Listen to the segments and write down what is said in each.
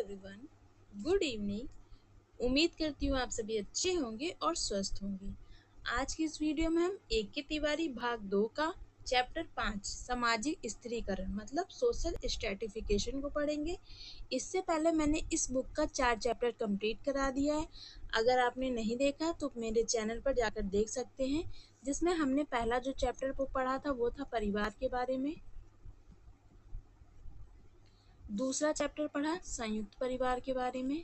Everyone, good evening. उम्मीद करती हूँ आप सभी अच्छे होंगे और स्वस्थ होंगे। आज की इस वीडियो में हम A.K. तिवारी भाग 2 का चैप्टर 5 सामाजिक स्त्रीकरण मतलब सोशल स्ट्रेटिफिकेशन को पढ़ेंगे। इससे पहले मैंने इस बुक का 4 चैप्टर कंप्लीट करा दिया है। अगर आपने नहीं देखा तो मेरे चैनल पर जाकर देख सकते हैं, जिसमें हमने पहला जो चैप्टर को पढ़ा था वो था परिवार के बारे में। दूसरा चैप्टर पढ़ा संयुक्त परिवार के बारे में।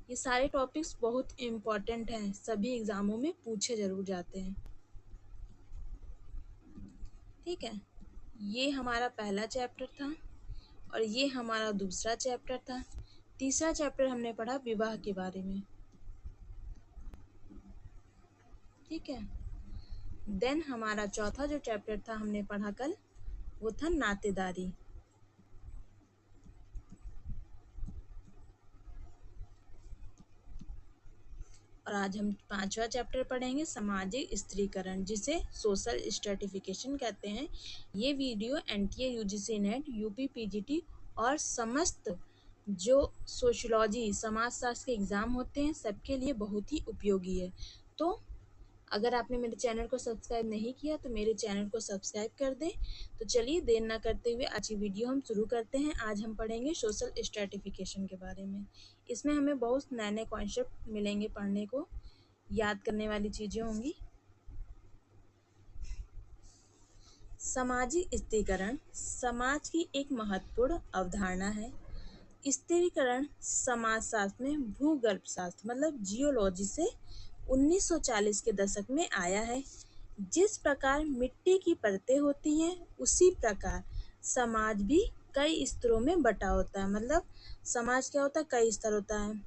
ये सारे टॉपिक्स बहुत इम्पॉर्टेंट हैं, सभी एग्जामों में पूछे जरूर जाते हैं। ठीक है, ये हमारा पहला चैप्टर था और ये हमारा दूसरा चैप्टर था। तीसरा चैप्टर हमने पढ़ा विवाह के बारे में। ठीक है, देन हमारा चौथा जो चैप्टर था हमने पढ़ा कल, वो था नातेदारी। और आज हम पांचवा चैप्टर पढ़ेंगे सामाजिक स्त्रीकरण, जिसे सोशल स्ट्रेटिफिकेशन कहते हैं। ये video NTA UGC net UP PGT और समस्त जो सोशियोलॉजी समाज शास्त्र के एग्ज़ाम होते हैं सबके लिए बहुत ही उपयोगी है। तो अगर आपने मेरे चैनल को सब्सक्राइब नहीं किया तो मेरे चैनल को सब्सक्राइब कर दें। तो चलिए देर ना करते हुए आज की वीडियो हम शुरू करते हैं। आज हम पढ़ेंगे सोशल स्ट्रेटिफिकेशन के बारे में। इसमें हमें बहुत नए नए कॉन्सेप्ट मिलेंगे पढ़ने को, याद करने वाली चीज़ें होंगी। सामाजिक स्त्रीकरण समाज की एक महत्वपूर्ण अवधारणा है। स्त्रीकरण समाजशास्त्र में भूगर्भशास्त्र मतलब जियोलॉजी से 1940 के दशक में आया है। जिस प्रकार मिट्टी की परतें होती हैं उसी प्रकार समाज भी कई स्तरों में बटा होता है। मतलब समाज क्या होता है, कई स्तर होता है।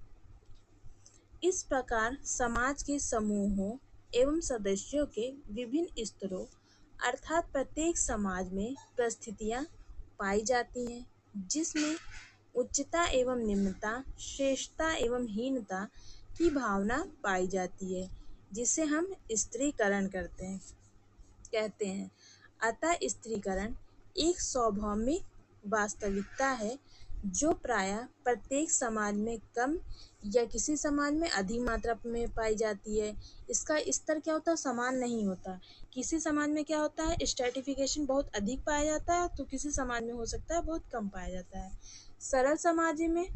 इस प्रकार समाज के समूहों एवं सदस्यों के विभिन्न स्तरों अर्थात प्रत्येक समाज में परिस्थितियां पाई जाती हैं, जिसमें उच्चता एवं निम्नता, श्रेष्ठता एवं हीनता की भावना पाई जाती है, जिसे हम स्त्रीकरण कहते हैं। अतः स्त्रीकरण एक सार्वभौमिक वास्तविकता है जो प्रायः प्रत्येक समाज में कम या किसी समाज में अधिक मात्रा में पाई जाती है। इसका स्तर क्या होता है, समान नहीं होता। किसी समाज में क्या होता है, स्ट्रेटिफिकेशन बहुत अधिक पाया जाता है तो किसी समाज में हो सकता है बहुत कम पाया जाता है। सरल समाज में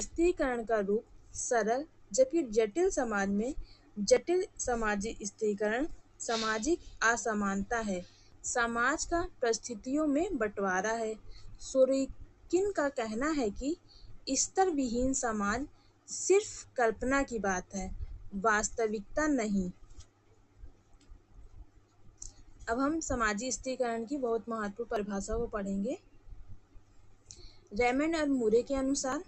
स्त्रीकरण का रूप सरल, जबकि जटिल समाज में जटिल सामाजिक स्त्रीकरण सामाजिक असमानता है। समाज का परिस्थितियों में बंटवारा है। सोरेकिन का कहना है कि स्तर विहीन समाज सिर्फ कल्पना की बात है, वास्तविकता नहीं। अब हम सामाजिक स्त्रीकरण की बहुत महत्वपूर्ण परिभाषा को पढ़ेंगे। रेमंड और मूरे के अनुसार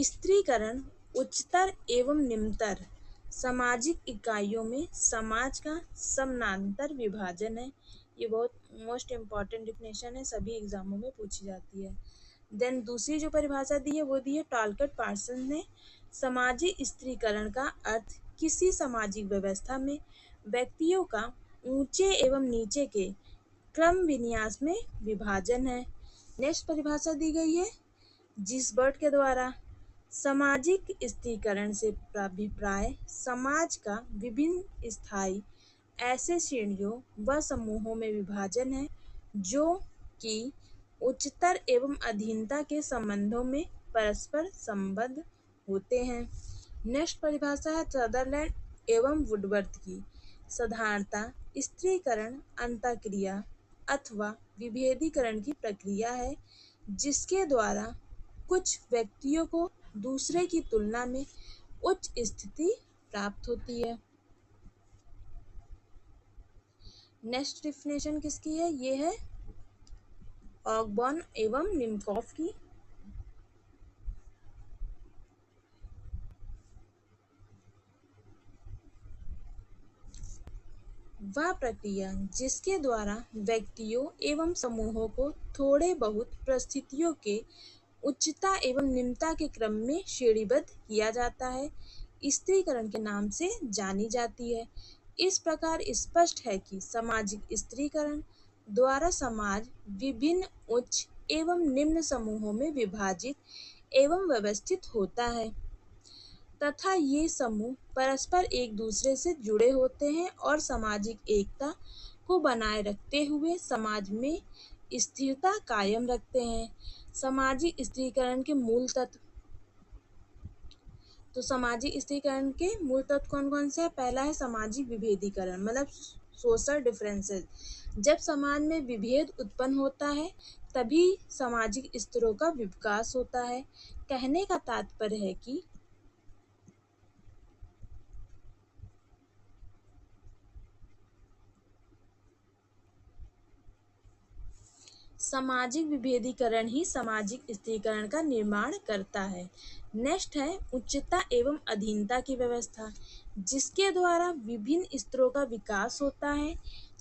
स्त्रीकरण उच्चतर एवं निम्नतर सामाजिक इकाइयों में समाज का समानांतर विभाजन है। ये बहुत मोस्ट इम्पॉर्टेंट डिफिनेशन है, सभी एग्जामों में पूछी जाती है। देन दूसरी जो परिभाषा दी है वो दी है टॉलकट पार्सन ने। सामाजिक स्त्रीकरण का अर्थ किसी सामाजिक व्यवस्था में व्यक्तियों का ऊंचे एवं नीचे के क्रम विन्यास में विभाजन है। नेक्स्ट परिभाषा दी गई है जिसबर्ट के द्वारा। सामाजिक स्त्रीकरण से अभिप्राय समाज का विभिन्न स्थायी ऐसे श्रेणियों व समूहों में विभाजन है जो कि उच्चतर एवं अधीनता के संबंधों में परस्पर संबद्ध होते हैं। नेक्स्ट परिभाषा है सदरलैंड एवं वुडवर्थ की। साधारणता स्त्रीकरण अंतःक्रिया अथवा विभेदीकरण की प्रक्रिया है जिसके द्वारा कुछ व्यक्तियों को दूसरे की तुलना में उच्च स्थिति प्राप्त होती है। नेक्स्ट डिफिनेशन किसकी है, ये है ऑगबॉर्न एवं निमकॉफ की। वह प्रक्रिया जिसके द्वारा व्यक्तियों एवं समूहों को थोड़े बहुत परिस्थितियों के उच्चता एवं निम्नता के क्रम में श्रेणीबद्ध किया जाता है, स्त्रीकरण के नाम से जानी जाती है। इस प्रकार स्पष्ट है कि सामाजिक स्त्रीकरण द्वारा समाज विभिन्न उच्च एवं निम्न समूहों में विभाजित एवं व्यवस्थित होता है तथा ये समूह परस्पर एक दूसरे से जुड़े होते हैं और सामाजिक एकता को बनाए रखते हुए समाज में स्थिरता कायम रखते हैं। सामाजिक स्त्रीकरण के मूल तत्व। तो सामाजिक स्त्रीकरण के मूल तत्व कौन कौन से हैं? पहला है सामाजिक विभेदीकरण, मतलब सोशल डिफरेंसेस। जब समाज में विभेद उत्पन्न होता है तभी सामाजिक स्तरों का विकास होता है। कहने का तात्पर्य है कि सामाजिक विभेदीकरण ही सामाजिक स्त्रीकरण का निर्माण करता है। नेक्स्ट है उच्चता एवं अधीनता की व्यवस्था, जिसके द्वारा विभिन्न स्तरों का विकास होता है,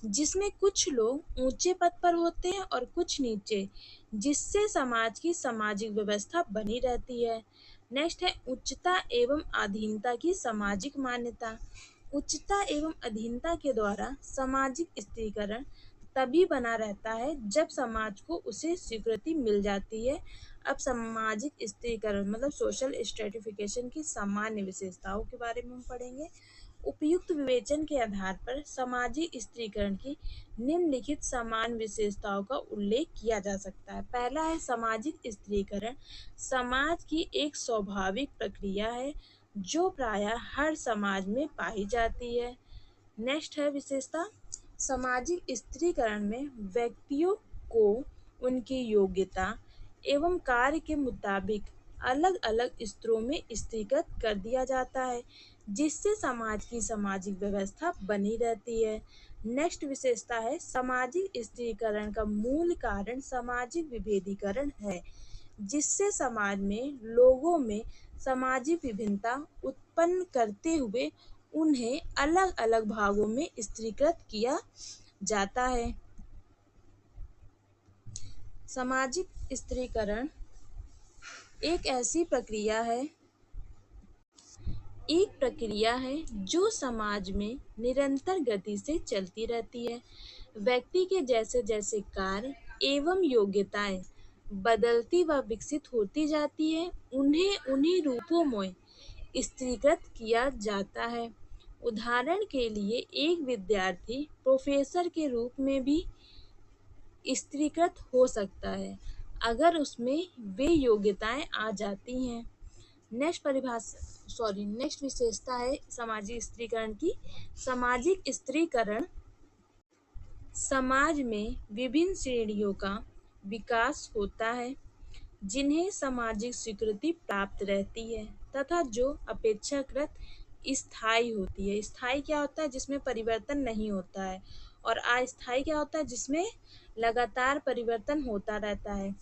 जिसमें कुछ लोग ऊंचे पद पर होते हैं और कुछ नीचे, जिससे समाज की सामाजिक व्यवस्था बनी रहती है। नेक्स्ट है उच्चता एवं अधीनता की सामाजिक मान्यता। उच्चता एवं अधीनता के द्वारा सामाजिक स्त्रीकरण तभी बना रहता है जब समाज को उसे स्वीकृति मिल जाती है। अब सामाजिक स्त्रीकरण मतलब सोशल स्ट्रेटिफिकेशन की सामान्य विशेषताओं के बारे में हम पढ़ेंगे। उपयुक्त विवेचन के आधार पर सामाजिक स्त्रीकरण की निम्नलिखित समान विशेषताओं का उल्लेख किया जा सकता है। पहला है सामाजिक स्त्रीकरण समाज की एक स्वाभाविक प्रक्रिया है जो प्रायः हर समाज में पाई जाती है। नेक्स्ट है विशेषता, सामाजिक स्त्रीकरण में व्यक्तियों को उनकी योग्यता एवं कार्य के मुताबिक अलग अलग स्तरों में स्त्रीकृत कर दिया जाता है, जिससे समाज की सामाजिक व्यवस्था बनी रहती है। नेक्स्ट विशेषता है सामाजिक स्त्रीकरण का मूल कारण सामाजिक विभेदीकरण है, जिससे समाज में लोगों में सामाजिक विभिन्नता उत्पन्न करते हुए उन्हें अलग अलग भागों में स्त्रीकृत किया जाता है। सामाजिक स्त्रीकरण एक प्रक्रिया है जो समाज में निरंतर गति से चलती रहती है। व्यक्ति के जैसे जैसे कार्य एवं योग्यताएं बदलती व विकसित होती जाती है, उन्हें उन्हीं रूपों में स्त्रीकृत किया जाता है। उदाहरण के लिए एक विद्यार्थी प्रोफेसर के रूप में भी स्त्रीकृत हो सकता है अगर उसमें वे योग्यताएं आ जाती हैं। नेक्स्ट विशेषता है सामाजिक स्त्रीकरण की। सामाजिक स्त्रीकरण समाज में विभिन्न श्रेणियों का विकास होता है जिन्हें सामाजिक स्वीकृति प्राप्त रहती है तथा जो अपेक्षाकृत स्थायी होती है। स्थायी क्या होता है? जिसमें परिवर्तन नहीं होता है, और अस्थायी क्या होता है? जिसमें लगातार परिवर्तन होता रहता है।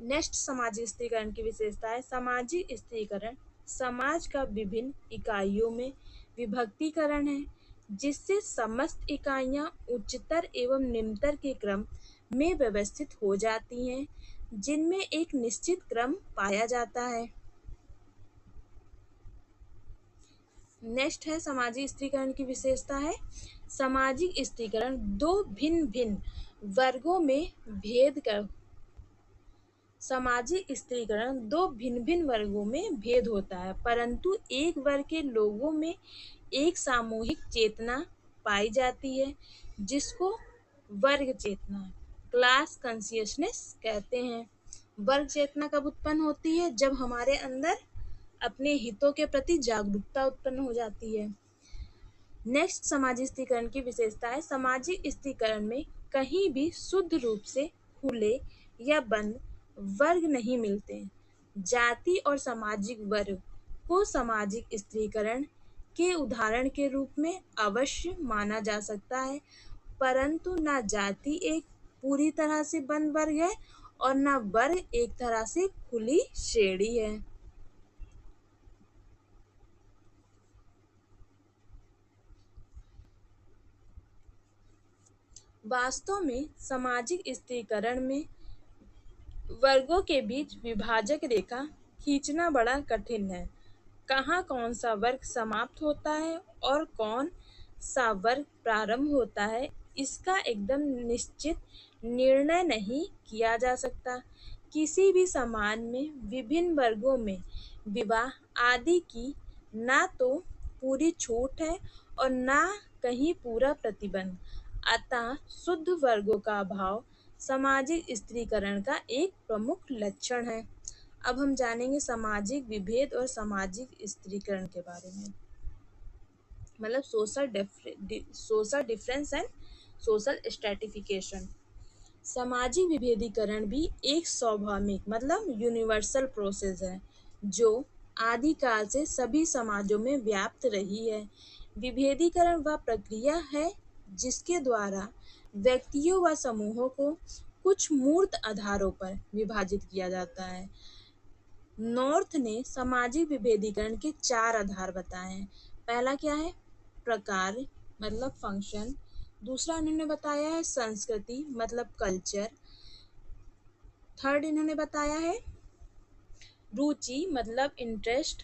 नेक्स्ट सामाजिक स्त्रीकरण की विशेषता है सामाजिक स्त्रीकरण समाज का विभिन्न इकाइयों में विभक्तिकरण है, जिससे समस्त इकाइयां उच्चतर एवं निम्नतर के क्रम में व्यवस्थित हो जाती हैं, जिनमें एक निश्चित क्रम पाया जाता है। नेक्स्ट है सामाजिक स्त्रीकरण की विशेषता है सामाजिक स्त्रीकरण दो भिन्न भिन्न वर्गों में भेद कर सामाजिक स्त्रीकरण दो भिन्न भिन्न वर्गों में भेद होता है, परंतु एक वर्ग के लोगों में एक सामूहिक चेतना पाई जाती है जिसको वर्ग चेतना क्लास कॉन्शियसनेस कहते हैं। वर्ग चेतना कब उत्पन्न होती है? जब हमारे अंदर अपने हितों के प्रति जागरूकता उत्पन्न हो जाती है। नेक्स्ट सामाजिक स्त्रीकरण की विशेषता है सामाजिक स्त्रीकरण में कहीं भी शुद्ध रूप से खुले या बंद वर्ग नहीं मिलते। जाति और सामाजिक वर्ग को सामाजिक स्त्रीकरण के उदाहरण के रूप में अवश्य माना जा सकता है, परंतु न जाति एक पूरी तरह से बंद वर्ग है और न वर्ग एक तरह से खुली श्रेणी है। वास्तव में सामाजिक स्त्रीकरण में वर्गों के बीच विभाजक रेखा खींचना बड़ा कठिन है। कहाँ कौन सा वर्ग समाप्त होता है और कौन सा वर्ग प्रारंभ होता है, इसका एकदम निश्चित निर्णय नहीं किया जा सकता। किसी भी समाज में विभिन्न वर्गों में विवाह आदि की ना तो पूरी छूट है और ना कहीं पूरा प्रतिबंध। अतः शुद्ध वर्गों का अभाव सामाजिक स्त्रीकरण का एक प्रमुख लक्षण है। अब हम जानेंगे सामाजिक विभेद और सामाजिक स्त्रीकरण के बारे में, मतलब social difference and social stratification. सामाजिक विभेदीकरण भी एक स्वाभाविक मतलब यूनिवर्सल प्रोसेस है जो आदिकाल से सभी समाजों में व्याप्त रही है। विभेदीकरण वह प्रक्रिया है जिसके द्वारा व्यक्तियों व समूहों को कुछ मूर्त आधारों पर विभाजित किया जाता है। नॉर्थ ने सामाजिक विभेदीकरण के 4 आधार बताए हैं। पहला क्या है? प्रकार मतलब फंक्शन। दूसरा इन्होंने बताया है संस्कृति मतलब कल्चर। थर्ड इन्होंने बताया है रुचि मतलब इंटरेस्ट।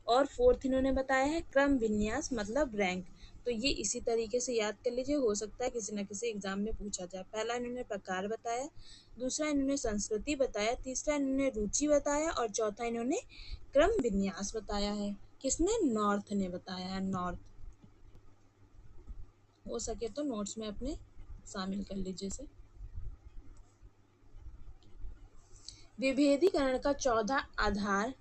और फोर्थ इन्होंने बताया है क्रम विन्यास मतलब रैंक। तो ये इसी तरीके से याद कर लीजिए, हो सकता है किसी न किसी एग्जाम में पूछा जाए। पहला इन्होंने प्रकार बताया, दूसरा इन्होंने संस्कृति बताया, तीसरा इन्होंने रुचि बताया और चौथा इन्होंने क्रम विन्यास बताया है। किसने? नॉर्थ ने बताया है। नॉर्थ, हो सके तो नोट्स में अपने शामिल कर लीजिए इसे। विभेदीकरण का 14 आधार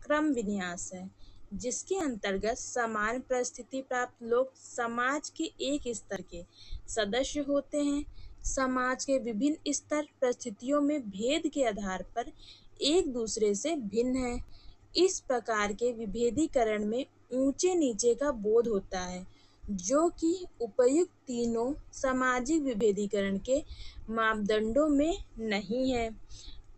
क्रम विन्यास है, जिसके अंतर्गत समान परिस्थिति प्राप्त लोग समाज के एक स्तर के सदस्य होते हैं। समाज के विभिन्न स्तर परिस्थितियों में भेद के आधार पर एक दूसरे से भिन्न हैं। इस प्रकार के विभेदीकरण में ऊंचे नीचे का बोध होता है, जो कि उपयुक्त तीनों सामाजिक विभेदीकरण के मापदंडों में नहीं है।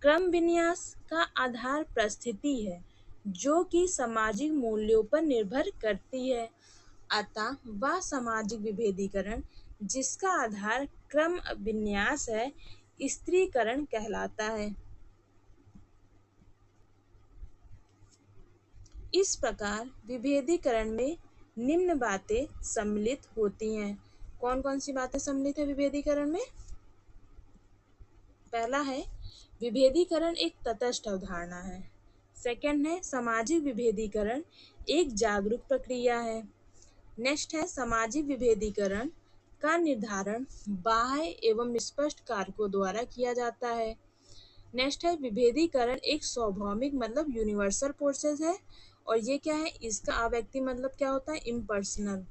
क्रम विन्यास का आधार परिस्थिति है, जो कि सामाजिक मूल्यों पर निर्भर करती है। अतः वह सामाजिक विभेदीकरण जिसका आधार क्रम विन्यास है, स्त्रीकरण कहलाता है। इस प्रकार विभेदीकरण में निम्न बातें सम्मिलित होती हैं। कौन कौन सी बातें सम्मिलित है विभेदीकरण में? पहला है विभेदीकरण एक तटस्थ अवधारणा है। सेकंड है सामाजिक विभेदीकरण एक जागरूक प्रक्रिया है। नेक्स्ट है सामाजिक विभेदीकरण का निर्धारण बाह्य एवं स्पष्ट कारकों द्वारा किया जाता है। नेक्स्ट है विभेदीकरण एक स्वाभाविक मतलब यूनिवर्सल प्रोसेस है। और ये क्या है? इसका अव्यक्ति मतलब क्या होता है? इम्पर्सनल।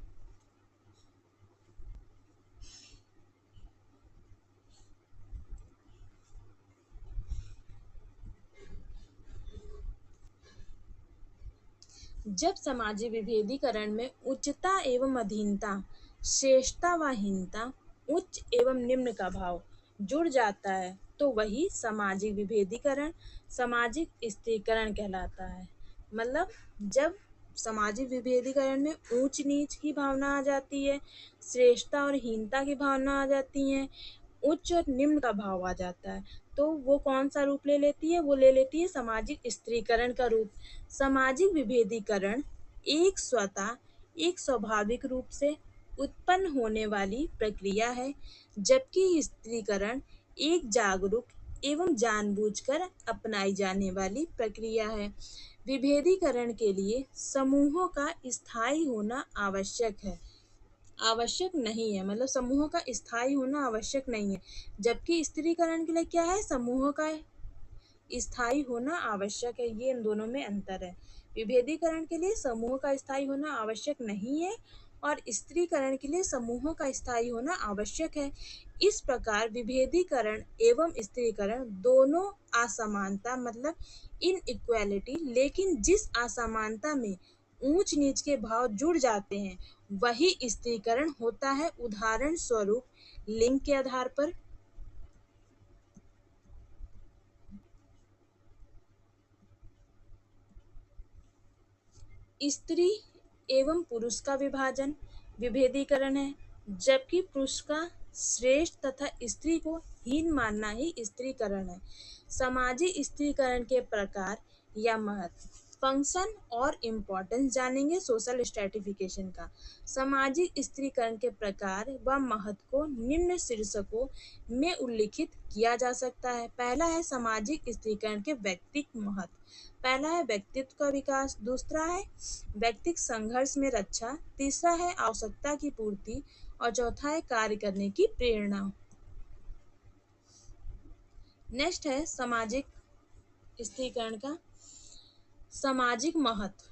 जब सामाजिक विभेदीकरण में उच्चता एवं अधीनता, श्रेष्ठता व हीनता, उच्च एवं निम्न का भाव जुड़ जाता है, तो वही सामाजिक विभेदीकरण सामाजिक स्त्रीकरण कहलाता है। मतलब जब सामाजिक विभेदीकरण में ऊंच नीच की भावना आ जाती है, श्रेष्ठता और हीनता की भावना आ जाती है, उच्च और निम्न का भाव आ जाता है, तो वो कौन सा रूप ले लेती है? वो ले लेती है सामाजिक स्त्रीकरण का रूप। सामाजिक विभेदीकरण एक स्वतः एक स्वाभाविक रूप से उत्पन्न होने वाली प्रक्रिया है, जबकि स्त्रीकरण एक जागरूक एवं जानबूझकर अपनाई जाने वाली प्रक्रिया है। विभेदीकरण के लिए समूहों का स्थायी होना आवश्यक है, आवश्यक नहीं है, मतलब समूहों का स्थायी होना आवश्यक नहीं है, जबकि स्त्रीकरण के लिए क्या है? समूहों का स्थायी होना आवश्यक है। ये इन दोनों में अंतर है। विभेदीकरण के लिए समूह का स्थायी होना आवश्यक नहीं है और स्त्रीकरण के लिए समूहों का स्थायी होना आवश्यक है। इस प्रकार विभेदीकरण एवं स्त्रीकरण दोनों असमानता मतलब इनइक्वालिटी, लेकिन जिस असमानता में ऊंच नीच के भाव जुड़ जाते हैं वही स्त्रीकरण होता है। उदाहरण स्वरूप लिंग के आधार पर स्त्री एवं पुरुष का विभाजन विभेदीकरण है, जबकि पुरुष का श्रेष्ठ तथा स्त्री को हीन मानना ही स्त्रीकरण है। सामाजिक स्त्रीकरण के प्रकार या महत्व। फंक्शन और इम्पोर्टेंस जानेंगे सोशल स्ट्रेटिफिकेशन का। सामाजिक स्त्रीकरण के प्रकार व महत्व को निम्न शीर्षकों में उल्लिखित किया जा सकता है। पहला है सामाजिक स्त्रीकरण के व्यक्तिक महत्व। पहला है व्यक्तित्व का विकास, दूसरा है व्यक्तिक संघर्ष में रक्षा, तीसरा है आवश्यकता की पूर्ति और चौथा है कार्य करने की प्रेरणा। नेक्स्ट है सामाजिक स्त्रीकरण का सामाजिक महत्व,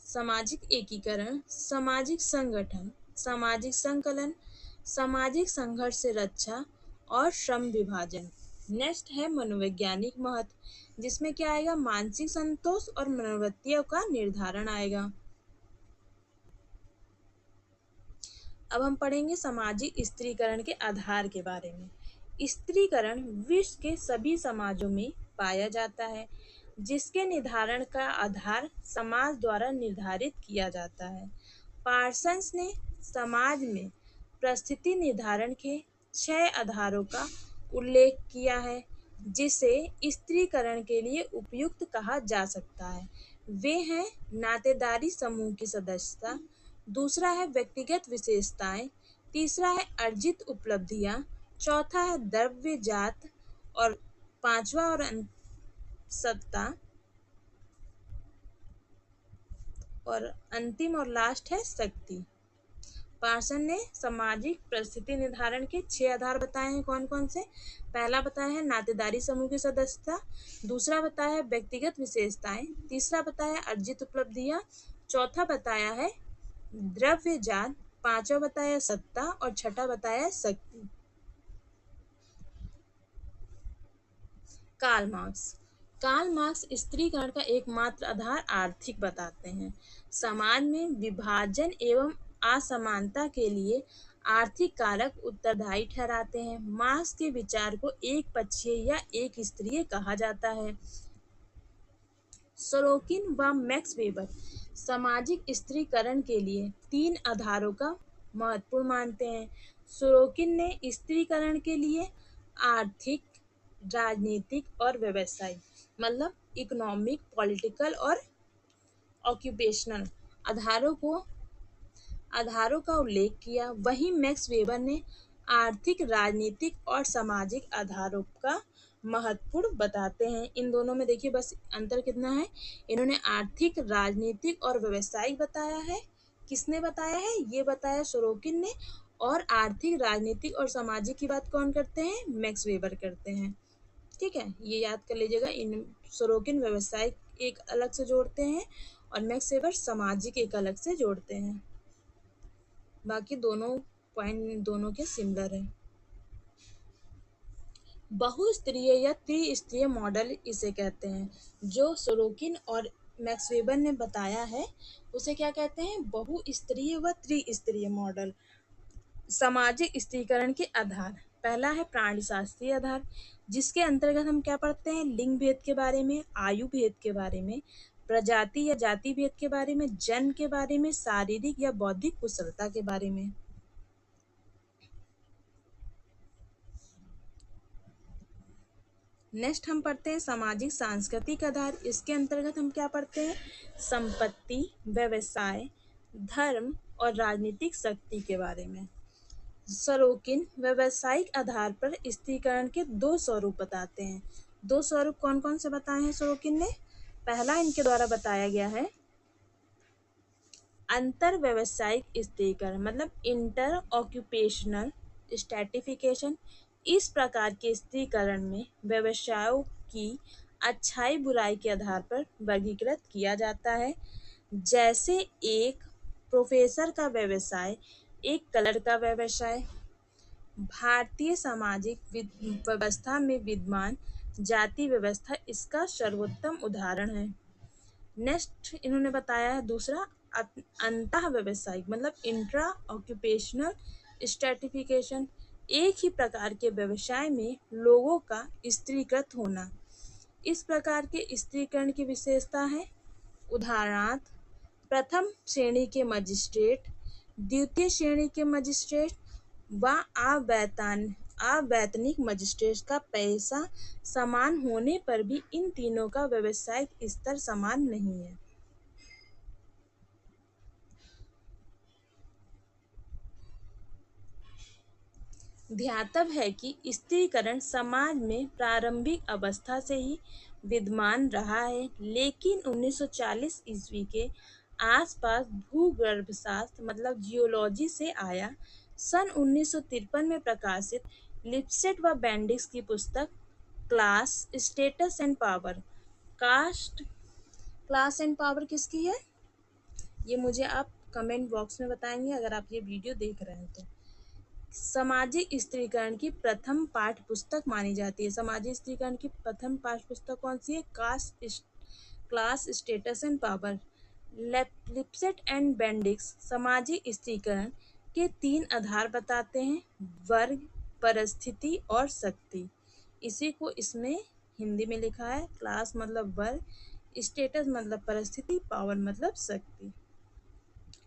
सामाजिक एकीकरण, सामाजिक संगठन, सामाजिक संकलन, सामाजिक संघर्ष से रक्षा और श्रम विभाजन। नेक्स्ट है मनोवैज्ञानिक महत्व, जिसमें क्या आएगा, मानसिक संतोष और मनोवृत्तियों का निर्धारण आएगा। अब हम पढ़ेंगे सामाजिक स्त्रीकरण के आधार के बारे में। स्त्रीकरण विश्व के सभी समाजों में पाया जाता है, जिसके निर्धारण का आधार समाज द्वारा निर्धारित किया जाता है। पार्सन्स ने समाज में परिस्थिति निर्धारण के 6 आधारों का उल्लेख किया है, जिसे स्त्रीकरण के लिए उपयुक्त कहा जा सकता है। वे हैं नातेदारी समूह की सदस्यता, दूसरा है व्यक्तिगत विशेषताएं, तीसरा है अर्जित उपलब्धियां, चौथा है द्रव्य जात और पांचवा और सत्ता और अंतिम और लास्ट है शक्ति। पार्सन ने सामाजिक परिस्थिति निर्धारण के 6 आधार बताए हैं। कौन कौन से? पहला बताया है नातेदारी समूह की सदस्यता, दूसरा बताया है व्यक्तिगत विशेषताएं, तीसरा बताया है अर्जित उपलब्धियां, चौथा बताया है द्रव्य जात, पांचवा बताया सत्ता और छठा बताया शक्ति। कार्ल मार्क्स स्त्रीकरण का एकमात्र आधार आर्थिक बताते हैं। समाज में विभाजन एवं असमानता के लिए आर्थिक कारक उत्तरदायी ठहराते हैं। मार्क्स के विचार को एक पक्षीय या एक स्तरीय कहा जाता है। सोरोकिन व मैक्स वेबर सामाजिक स्त्रीकरण के लिए 3 आधारों का महत्वपूर्ण मानते हैं। सोरोकिन ने स्त्रीकरण के लिए आर्थिक, राजनीतिक और व्यवसायिक मतलब इकोनॉमिक, पॉलिटिकल और ऑक्यूपेशनल आधारों का उल्लेख किया। वहीं मैक्स वेबर ने आर्थिक, राजनीतिक और सामाजिक आधारों का महत्वपूर्ण बताते हैं। इन दोनों में देखिए बस अंतर कितना है, इन्होंने आर्थिक, राजनीतिक और व्यवसायिक बताया है। किसने बताया है? ये बताया सोरोकिन ने। और आर्थिक, राजनीतिक और सामाजिक की बात कौन करते हैं? मैक्स वेबर करते हैं। ठीक है, ये याद कर लीजिएगा। इन सोरोकिन व्यवसायिक एक अलग से जोड़ते हैं और मैक्स वेबर सामाजिक एक अलग से जोड़ते हैं। बाकी दोनों पॉइंट दोनों के सिमिलर है। बहुस्तरीय या त्रिस्तरीय मॉडल इसे कहते हैं। जो सोरोकिन और मैक्स वेबर ने बताया है उसे क्या कहते हैं? बहुस्तरीय व त्रिस्तरीय मॉडल। सामाजिक स्त्रीकरण के आधार, पहला है प्राणीशास्त्रीय आधार, जिसके अंतर्गत हम क्या पढ़ते हैं? लिंग भेद के बारे में, आयु भेद के बारे में, प्रजाति या जाति भेद के बारे में, जन्म के बारे में, शारीरिक या बौद्धिक कुशलता के बारे में। नेक्स्ट हम पढ़ते हैं सामाजिक सांस्कृतिक आधार। इसके अंतर्गत हम क्या पढ़ते हैं? संपत्ति, व्यवसाय, धर्म और राजनीतिक शक्ति के बारे में। सोरोकिन व्यवसायिक आधार पर स्त्रीकरण के 2 स्वरूप बताते हैं। 2 स्वरूप कौन कौन से बताए हैं सोरोकिन ने? पहला इनके द्वारा बताया गया है अंतर व्यवसायिक स्त्रीकरण मतलब इंटर ऑक्यूपेशनल स्ट्रैटिफिकेशन। इस प्रकार के स्त्रीकरण में व्यवसायों की अच्छाई बुराई के आधार पर वर्गीकृत किया जाता है। जैसे एक प्रोफेसर का व्यवसाय, एक कलर का व्यवसाय। भारतीय सामाजिक व्यवस्था में विद्यमान जाति व्यवस्था इसका सर्वोत्तम उदाहरण है। नेक्स्ट इन्होंने बताया है दूसरा अंतः व्यवसायिक मतलब इंट्रा ऑक्यूपेशनल स्ट्रैटिफिकेशन। एक ही प्रकार के व्यवसाय में लोगों का स्त्रीकृत होना। इस प्रकार के स्त्रीकरण की विशेषता है उदाहरणार्थ प्रथम श्रेणी के मजिस्ट्रेट, द्वितीय श्रेणी के मजिस्ट्रेट व अवैतनिक मजिस्ट्रेट का पैसा समान होने पर भी इन तीनों का व्यावसायिक स्तर समान नहीं है। ध्यातव्य है कि स्त्रीकरण समाज में प्रारंभिक अवस्था से ही विद्यमान रहा है, लेकिन 1940 ईस्वी के आसपास भूगर्भशास्त्र मतलब जियोलॉजी से आया। सन 1953 में प्रकाशित लिपसेट व बेंडिक्स की पुस्तक class status and power caste class and power किसकी है, ये मुझे आप कमेंट बॉक्स में बताएंगे अगर आप ये वीडियो देख रहे हैं तो। सामाजिक स्त्रीकरण की प्रथम पाठ्य पुस्तक मानी जाती है। सामाजिक स्त्रीकरण की प्रथम पाठ्य पुस्तक कौन सी है? Class status and power. Lipset and Bendix सामाजिक स्त्रीकरण के 3 आधार बताते हैं: वर्ग, परिस्थिति और शक्ति। इसी को इसमें हिंदी में लिखा है, क्लास मतलब वर्ग, स्टेटस मतलब परिस्थिति, पावर मतलब शक्ति।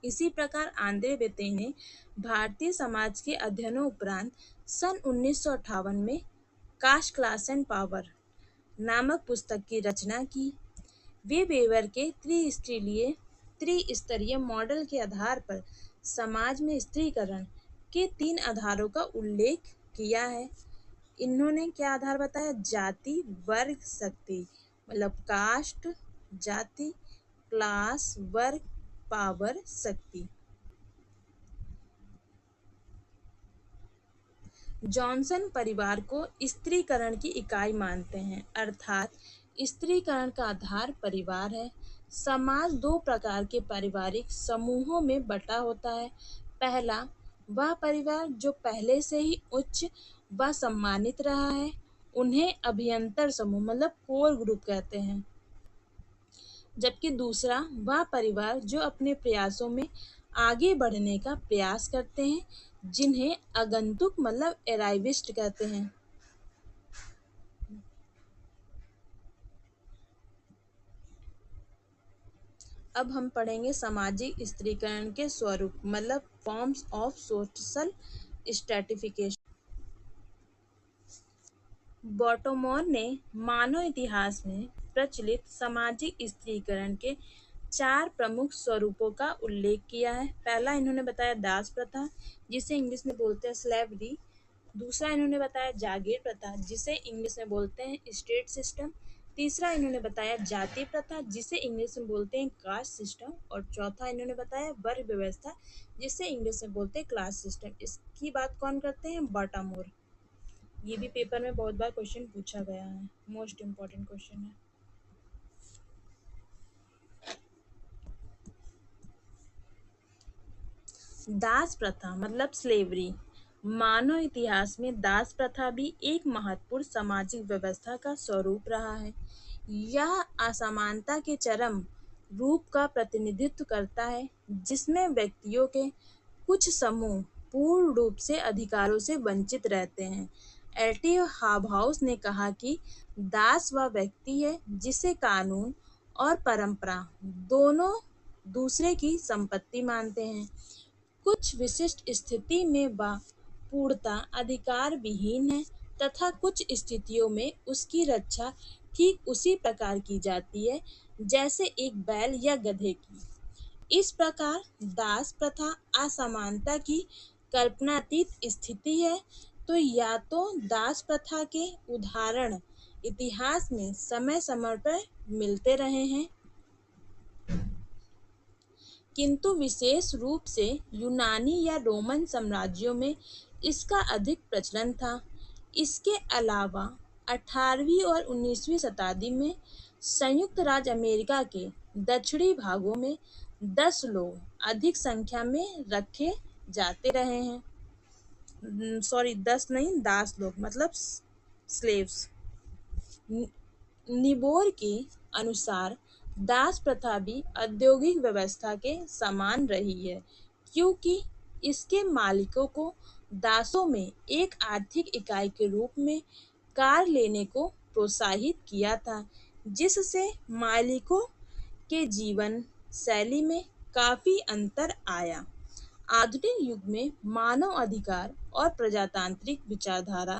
इसी प्रकार आंद्रे बेते ने भारतीय समाज के अध्ययनों उपरांत सन 1958 में कास्ट क्लास एंड पावर नामक पुस्तक की रचना की। वे वेबर के त्रिस्तरीय मॉडल के आधार पर समाज में स्त्रीकरण के 3 आधारों का उल्लेख किया है। इन्होंने क्या आधार बताया? जाति, वर्ग, शक्ति। मतलब कास्ट जाति, क्लास वर्ग, पावर शक्ति। जॉनसन परिवार को स्त्रीकरण की इकाई मानते हैं, अर्थात स्त्रीकरण का आधार परिवार है। समाज 2 प्रकार के पारिवारिक समूहों में बटा होता है। पहला वह परिवार जो पहले से ही उच्च व सम्मानित रहा है, उन्हें अभियंतर समूह मतलब कोर ग्रुप कहते हैं। जबकि दूसरा वह परिवार जो अपने प्रयासों में आगे बढ़ने का प्रयास करते हैं, जिन्हें आगंतुक मतलब अराइविस्ट कहते हैं। अब हम पढ़ेंगे सामाजिक स्त्रीकरण के स्वरूप मतलब फॉर्म्स ऑफ सोशल स्ट्रैटिफिकेशन। बॉटोमोर ने मानव इतिहास में प्रचलित सामाजिक स्त्रीकरण के 4 प्रमुख स्वरूपों का उल्लेख किया है। पहला इन्होंने बताया दास प्रथा, जिसे इंग्लिश में बोलते हैं स्लेवरी। दूसरा इन्होंने बताया जागीर प्रथा, जिसे इंग्लिश में बोलते हैं स्टेट सिस्टम। तीसरा इन्होंने बताया जाति प्रथा, जिसे इंग्लिश में बोलते हैं कास्ट सिस्टम। और चौथा इन्होंने बताया वर्ग व्यवस्था, जिसे इंग्लिश में बोलते हैं क्लास सिस्टम। इसकी बात कौन करते हैं? बॉटोमोर। ये भी पेपर में बहुत बार क्वेश्चन पूछा गया है, मोस्ट इम्पोर्टेंट क्वेश्चन है। दास प्रथा मतलब स्लेवरी। मानव इतिहास में दास प्रथा भी एक महत्वपूर्ण सामाजिक व्यवस्था का स्वरूप रहा है। यह असमानता के चरम रूप का प्रतिनिधित्व करता है, जिसमें व्यक्तियों के कुछ समूह पूर्ण रूप से अधिकारों से वंचित रहते हैं। एल.टी. हॉबहाउस ने कहा कि दास वह व्यक्ति है जिसे कानून और परंपरा दोनों दूसरे की संपत्ति मानते हैं। कुछ विशिष्ट स्थिति में वह पूर्णतः अधिकार विहीन है तथा कुछ स्थितियों में उसकी रक्षा ठीक उसी प्रकार की जाती है जैसे एक बैल या गधे की। इस प्रकार दास प्रथा असमानता की कल्पनातीत स्थिति है। तो या तो दास प्रथा के उदाहरण इतिहास में समय समय पर मिलते रहे हैं, किंतु विशेष रूप से यूनानी या रोमन साम्राज्यों में इसका अधिक प्रचलन था। इसके अलावा 18वीं और 19वीं शताब्दी में संयुक्त राज्य अमेरिका के दक्षिणी भागों में 10 लोग अधिक संख्या में रखे जाते रहे हैं। सॉरी 10 नहीं, दास लोग मतलब स्लेव्स। निबोर के अनुसार दास प्रथा भी औद्योगिक व्यवस्था के समान रही है, क्योंकि इसके मालिकों को दासों में एक आर्थिक इकाई के रूप में कार्य लेने को प्रोत्साहित किया था, जिससे मालिकों के जीवन शैली में काफी अंतर आया। आधुनिक युग में मानव अधिकार और प्रजातांत्रिक विचारधारा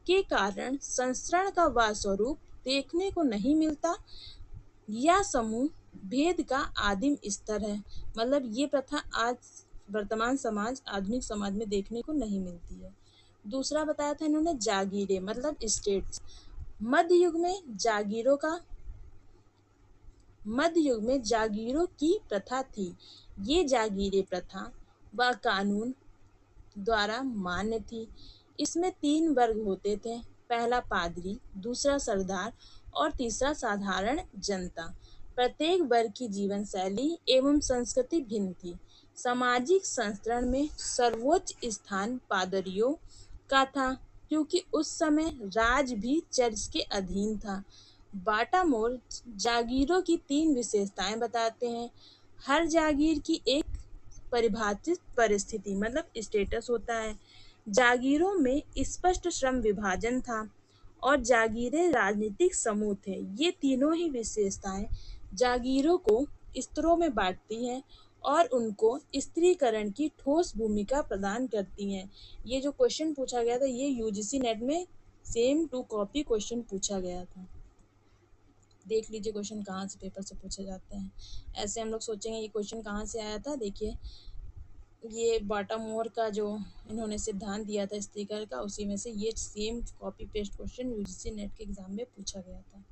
के कारण संस्करण का वह स्वरूप देखने को नहीं मिलता। यह समूह भेद का आदिम स्तर है। मतलब ये प्रथा आज वर्तमान समाज आधुनिक समाज में देखने को नहीं मिलती है। दूसरा बताया था इन्होंने जागीरें मतलब स्टेट्स। मध्य युग में जागीरों का मध्य युग में जागीरों की प्रथा थी। ये जागीरें प्रथा व कानून द्वारा मान्य थी। इसमें 3 वर्ग होते थे, पहला पादरी, दूसरा सरदार और तीसरा साधारण जनता। प्रत्येक वर्ग की जीवन शैली एवं संस्कृति भिन्न थी। सामाजिक संस्करण में सर्वोच्च स्थान पादरियों का था, क्योंकि उस समय राज भी चर्च के अधीन था। बाटामोर जागीरों की 3 विशेषताएं बताते हैं। हर जागीर की एक परिभाषित परिस्थिति मतलब स्टेटस होता है। जागीरों में स्पष्ट श्रम विभाजन था और जागीरें राजनीतिक समूह थे। ये तीनों ही विशेषताएं जागीरों को स्तरों में बांटती हैं और उनको स्त्रीकरण की ठोस भूमिका प्रदान करती हैं। ये जो क्वेश्चन पूछा गया था ये यूजीसी नेट में सेम टू कॉपी क्वेश्चन पूछा गया था। देख लीजिए क्वेश्चन कहाँ से पेपर से पूछे जाते हैं। ऐसे हम लोग सोचेंगे ये क्वेश्चन कहाँ से आया था। देखिए ये बाटामोर का जो इन्होंने सिद्धांत दिया था स्पीकर का, उसी में से ये same copy paste question UGC net के एग्जाम में पूछा गया था।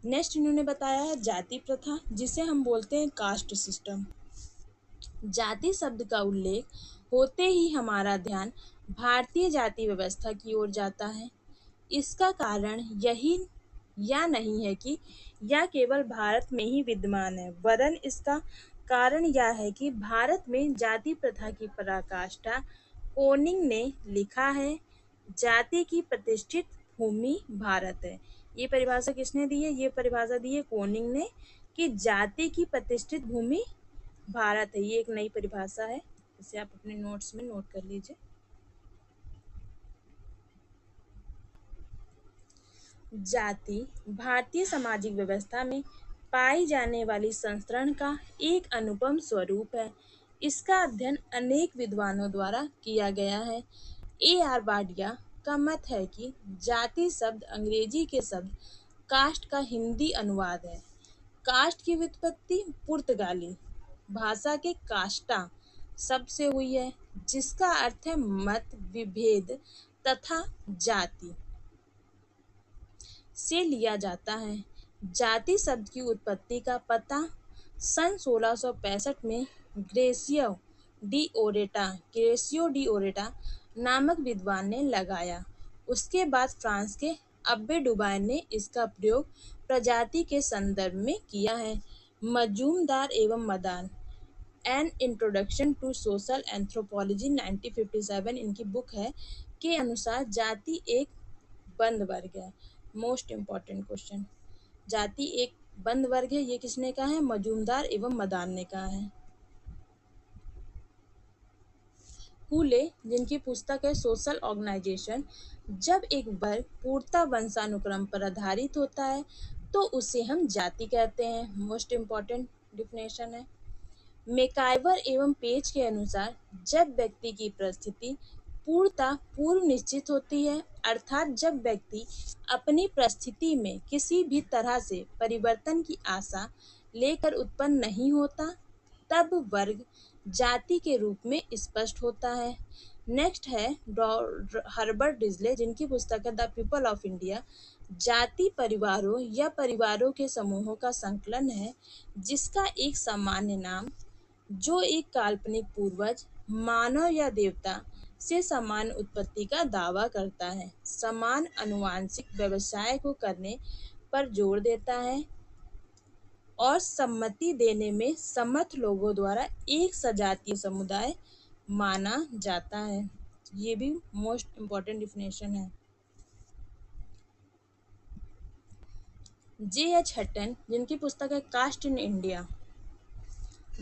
नेक्स्ट इन्होंने बताया है जाति प्रथा, जिसे हम बोलते हैं कास्ट सिस्टम। जाति शब्द का उल्लेख होते ही हमारा ध्यान भारतीय जाति व्यवस्था की ओर जाता है। इसका कारण यही या नहीं है कि यह केवल भारत में ही विद्यमान है, वरन इसका कारण यह है कि भारत में जाति प्रथा की पराकाष्ठा कोनिंग ने लिखा है। जाति की प्रतिष्ठित भूमि भारत है। ये परिभाषा किसने दी है? ये परिभाषा दी है कोनिंग ने कि जाति की प्रतिष्ठित भूमि भारत है। ये एक नई परिभाषा है, इसे आप अपने नोट्स में नोट कर लीजिए। जाति भारतीय सामाजिक व्यवस्था में पाई जाने वाली संस्करण का एक अनुपम स्वरूप है। इसका अध्ययन अनेक विद्वानों द्वारा किया गया है। A.R. बाडिया का मत है कि जाति शब्द अंग्रेजी के शब्द कास्ट का हिंदी अनुवाद है। कास्ट की व्युत्पत्ति पुर्तगाली भाषा के कास्टा शब्द से हुई है, जिसका अर्थ है मत, विभेद तथा जाति से लिया जाता है। जाति शब्द की उत्पत्ति का पता सन 1665 में ग्रेसियो डी ओरेटा नामक विद्वान ने लगाया। उसके बाद फ्रांस के अब्बे डुबाइन ने इसका प्रयोग प्रजाति के संदर्भ में किया है। मजूमदार एवं Madan an introduction to social anthropology 1957 इनकी बुक है के अनुसार जाति एक बंद वर्ग है। मोस्ट इम्पॉर्टेंट क्वेश्चन, जाति एक बंद वर्ग है, ये किसने कहा है? मजूमदार एवं मदान ने कहा है। कूले, जिनकी पुस्तक है सोशल ऑर्गेनाइजेशन, जब एक वर्ग पूर्णतः वंशानुक्रम पर आधारित होता है तो उसे हम जाति कहते हैं। मोस्ट इम्पॉर्टेंट डिफिनेशन है। मेकाइवर एवं पेज के अनुसार जब व्यक्ति की परिस्थिति पूर्णतः पूर्व निश्चित होती है, अर्थात जब व्यक्ति अपनी परिस्थिति में किसी भी तरह से परिवर्तन की आशा लेकर उत्पन्न नहीं होता, तब वर्ग जाति के रूप में स्पष्ट होता है। नेक्स्ट है हर्बर्ट डिजले, जिनकी पुस्तक है द पीपल ऑफ इंडिया। जाति परिवारों या परिवारों के समूहों का संकलन है जिसका एक सामान्य नाम, जो एक काल्पनिक पूर्वज, मानव या देवता से समान उत्पत्ति का दावा करता है, समान आनुवंशिक व्यवसाय को करने पर जोर देता है और सम्मति देने में सम्मत लोगों द्वारा एक सजातीय समुदाय माना जाता है। ये भी मोस्ट इम्पॉर्टेंट डिफिनेशन है। J.H. हटन, जिनकी पुस्तक है कास्ट इन इंडिया।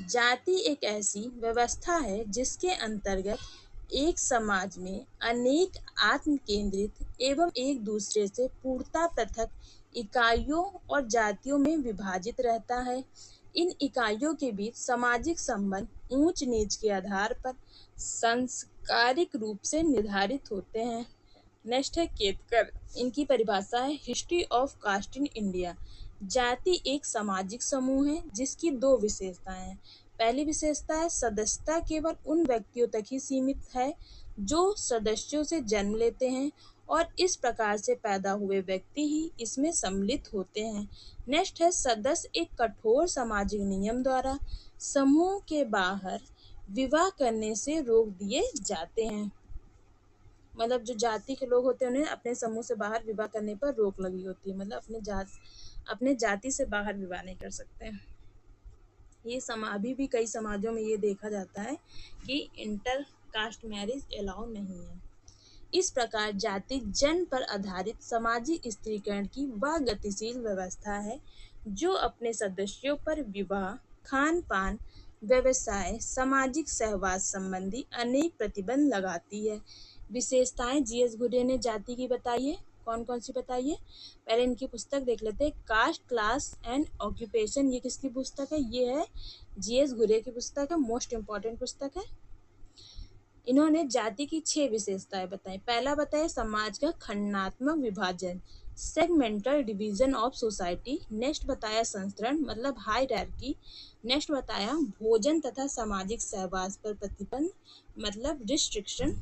जाति एक ऐसी व्यवस्था है जिसके अंतर्गत एक समाज में अनेक आत्म केंद्रित एवं एक दूसरे से पूर्णतः पृथक इकाइयों और जातियों में विभाजित रहता है। इन इकाइयों के बीच सामाजिक संबंध ऊंच नीच के आधार पर सांस्कारिक रूप से निर्धारित होते हैं। नेक्स्ट है केतकर। इनकी परिभाषा है history of caste in India. जाति एक सामाजिक समूह है जिसकी दो विशेषताएं हैं। पहली विशेषता है सदस्यता केवल उन व्यक्तियों तक ही सीमित है जो सदस्यों से जन्म लेते हैं और इस प्रकार से पैदा हुए व्यक्ति ही इसमें सम्मिलित होते हैं। नेक्स्ट है सदस्य एक कठोर सामाजिक नियम द्वारा समूह के बाहर विवाह करने से रोक दिए जाते हैं। मतलब जो जाति के लोग होते हैं उन्हें अपने समूह से बाहर विवाह करने पर रोक लगी होती है, मतलब अपने जाति से बाहर विवाह नहीं कर सकते हैं। ये अभी भी कई समाजों में ये देखा जाता है कि इंटर कास्ट मैरिज अलाउ नहीं है। इस प्रकार जाति जन्म पर आधारित सामाजिक स्त्रीकरण की वह गतिशील व्यवस्था है जो अपने सदस्यों पर विवाह, खान पान, व्यवसाय, सामाजिक सहवास संबंधी अनेक प्रतिबंध लगाती है। विशेषताएं जीएस घुरे ने जाति की बताई है। कौन कौन सी बताई है? पहले इनकी पुस्तक देख लेते हैं, कास्ट, क्लास एंड ऑक्यूपेशन। ये किसकी पुस्तक है? ये है जीएस घुरे की पुस्तक है, मोस्ट इम्पॉर्टेंट पुस्तक है। इन्होंने जाति की 6 विशेषताएं बताई। पहला बताया समाज का खंडात्मक विभाजन, segmental division of society. Next बताया संस्करण मतलब हायरार्की। नेक्स्ट बताया भोजन तथा सामाजिक सहवास पर प्रतिबंध मतलब restriction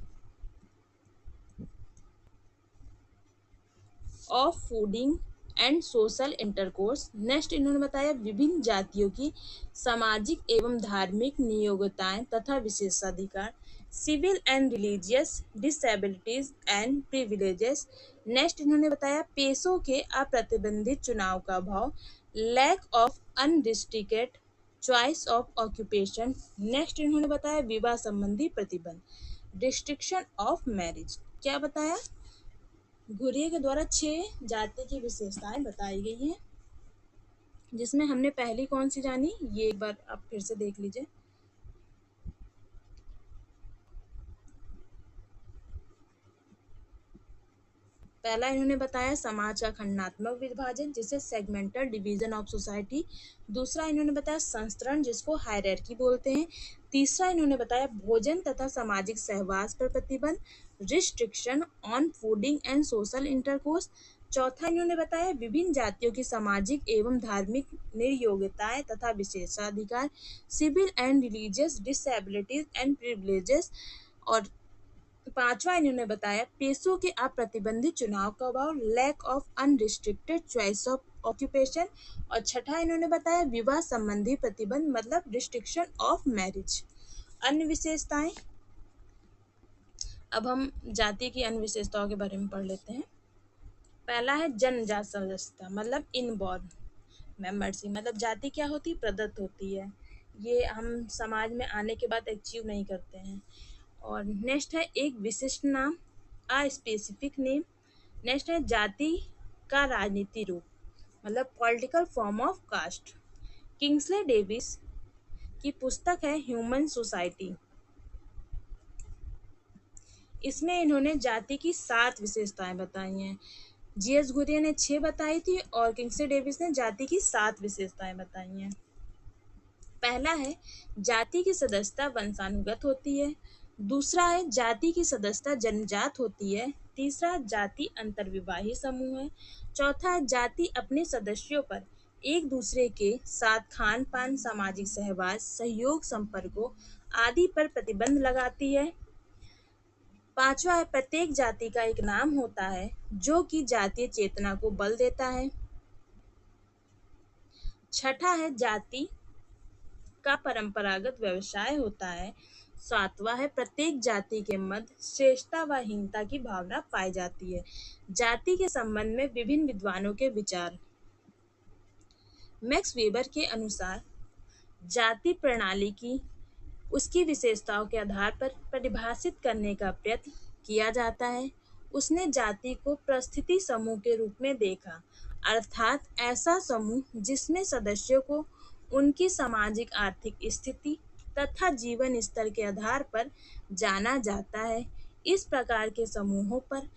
of fooding and social intercourse. Next इन्होंने बताया विभिन्न जातियों की सामाजिक एवं धार्मिक नियोक्ताएं तथा विशेषाधिकार, civil and religious disabilities and privileges. Next इन्होंने बताया पेशों के अप्रतिबंधित चुनाव का अभाव, lack of unrestricted choice of occupation. Next इन्होंने बताया विवाह संबंधी प्रतिबंध, रिस्ट्रिक्शन ऑफ मैरिज। क्या बताया? घुरिये के द्वारा 6 जाति की विशेषताएं बताई गई हैं, जिसमें हमने पहली कौन सी जानी ये एक बार आप फिर से देख लीजिए। पहला इन्होंने बताया समाज का खंडात्मक विभाजन जिसे सेगमेंटल डिवीजन ऑफ सोसाइटी। दूसरा इन्होंने बताया संस्करण जिसको हायरार्की बोलते हैं। तीसरा इन्होंने बताया भोजन तथा सामाजिक सहवास पर प्रतिबंध, restriction on fooding and social intercourse. चौथा इन्होंने बताया विभिन्न जातियों की सामाजिक एवं धार्मिक निर्योग्यताएं तथा विशेषाधिकार, civil and religious disabilities and privileges. और पांचवा इन्होंने बताया पेशों के अप्रतिबंधित चुनाव का अभाव, lack of unrestricted choice of occupation. और छठा इन्होंने बताया विवाह संबंधी प्रतिबंध मतलब रिस्ट्रिक्शन ऑफ मैरिज। अन्य विशेषताएं, अब हम जाति की अन्य विशेषताओं के बारे में पढ़ लेते हैं। पहला है जन्मजात सदस्यता मतलब इनबॉर्न मेंबरशिप। मतलब जाति क्या होती है? प्रदत्त होती है, ये हम समाज में आने के बाद अचीव नहीं करते हैं। और नेक्स्ट है एक विशिष्ट नाम, अ स्पेसिफिक नेम। नेक्स्ट है जाति का राजनीति रूप मतलब political form of caste. Kingsley Davis की पुस्तक है ह्यूमन सोसाइटी। इसमें इन्होंने जाति की 7 विशेषताएं बताई हैं। जीएस घुरिये ने 6 बताई थी और किंग्सले डेविस ने जाति की 7 विशेषताएं बताई हैं। पहला है जाति की सदस्यता वंशानुगत होती है। दूसरा है जाति की सदस्यता जन्मजात होती है। तीसरा जाति अंतर्विवाही समूह है। चौथा है जाति अपने सदस्यों पर एक दूसरे के साथ खान पान, सामाजिक सहवास, सहयोग, संपर्कों आदि पर प्रतिबंध लगाती है। पांचवा है प्रत्येक जाति का एक नाम होता है जो कि जातीय चेतना को बल देता है। छठा है जाति का परंपरागत व्यवसाय होता है। सातवां है प्रत्येक जाति के मध्य श्रेष्ठता व हीनता की भावना पाई जाती है। जाति के संबंध में विभिन्न विद्वानों के विचार। मैक्स वेबर के अनुसार जाति प्रणाली की उसकी विशेषताओं के आधार पर परिभाषित करने का प्रयत्न किया जाता है। उसने जाति को परिस्थिति समूह के रूप में देखा, अर्थात ऐसा समूह जिसमें सदस्यों को उनकी सामाजिक आर्थिक स्थिति तथा जीवन स्तर के आधार पर जाना जाता है। इस प्रकार के समूहों पर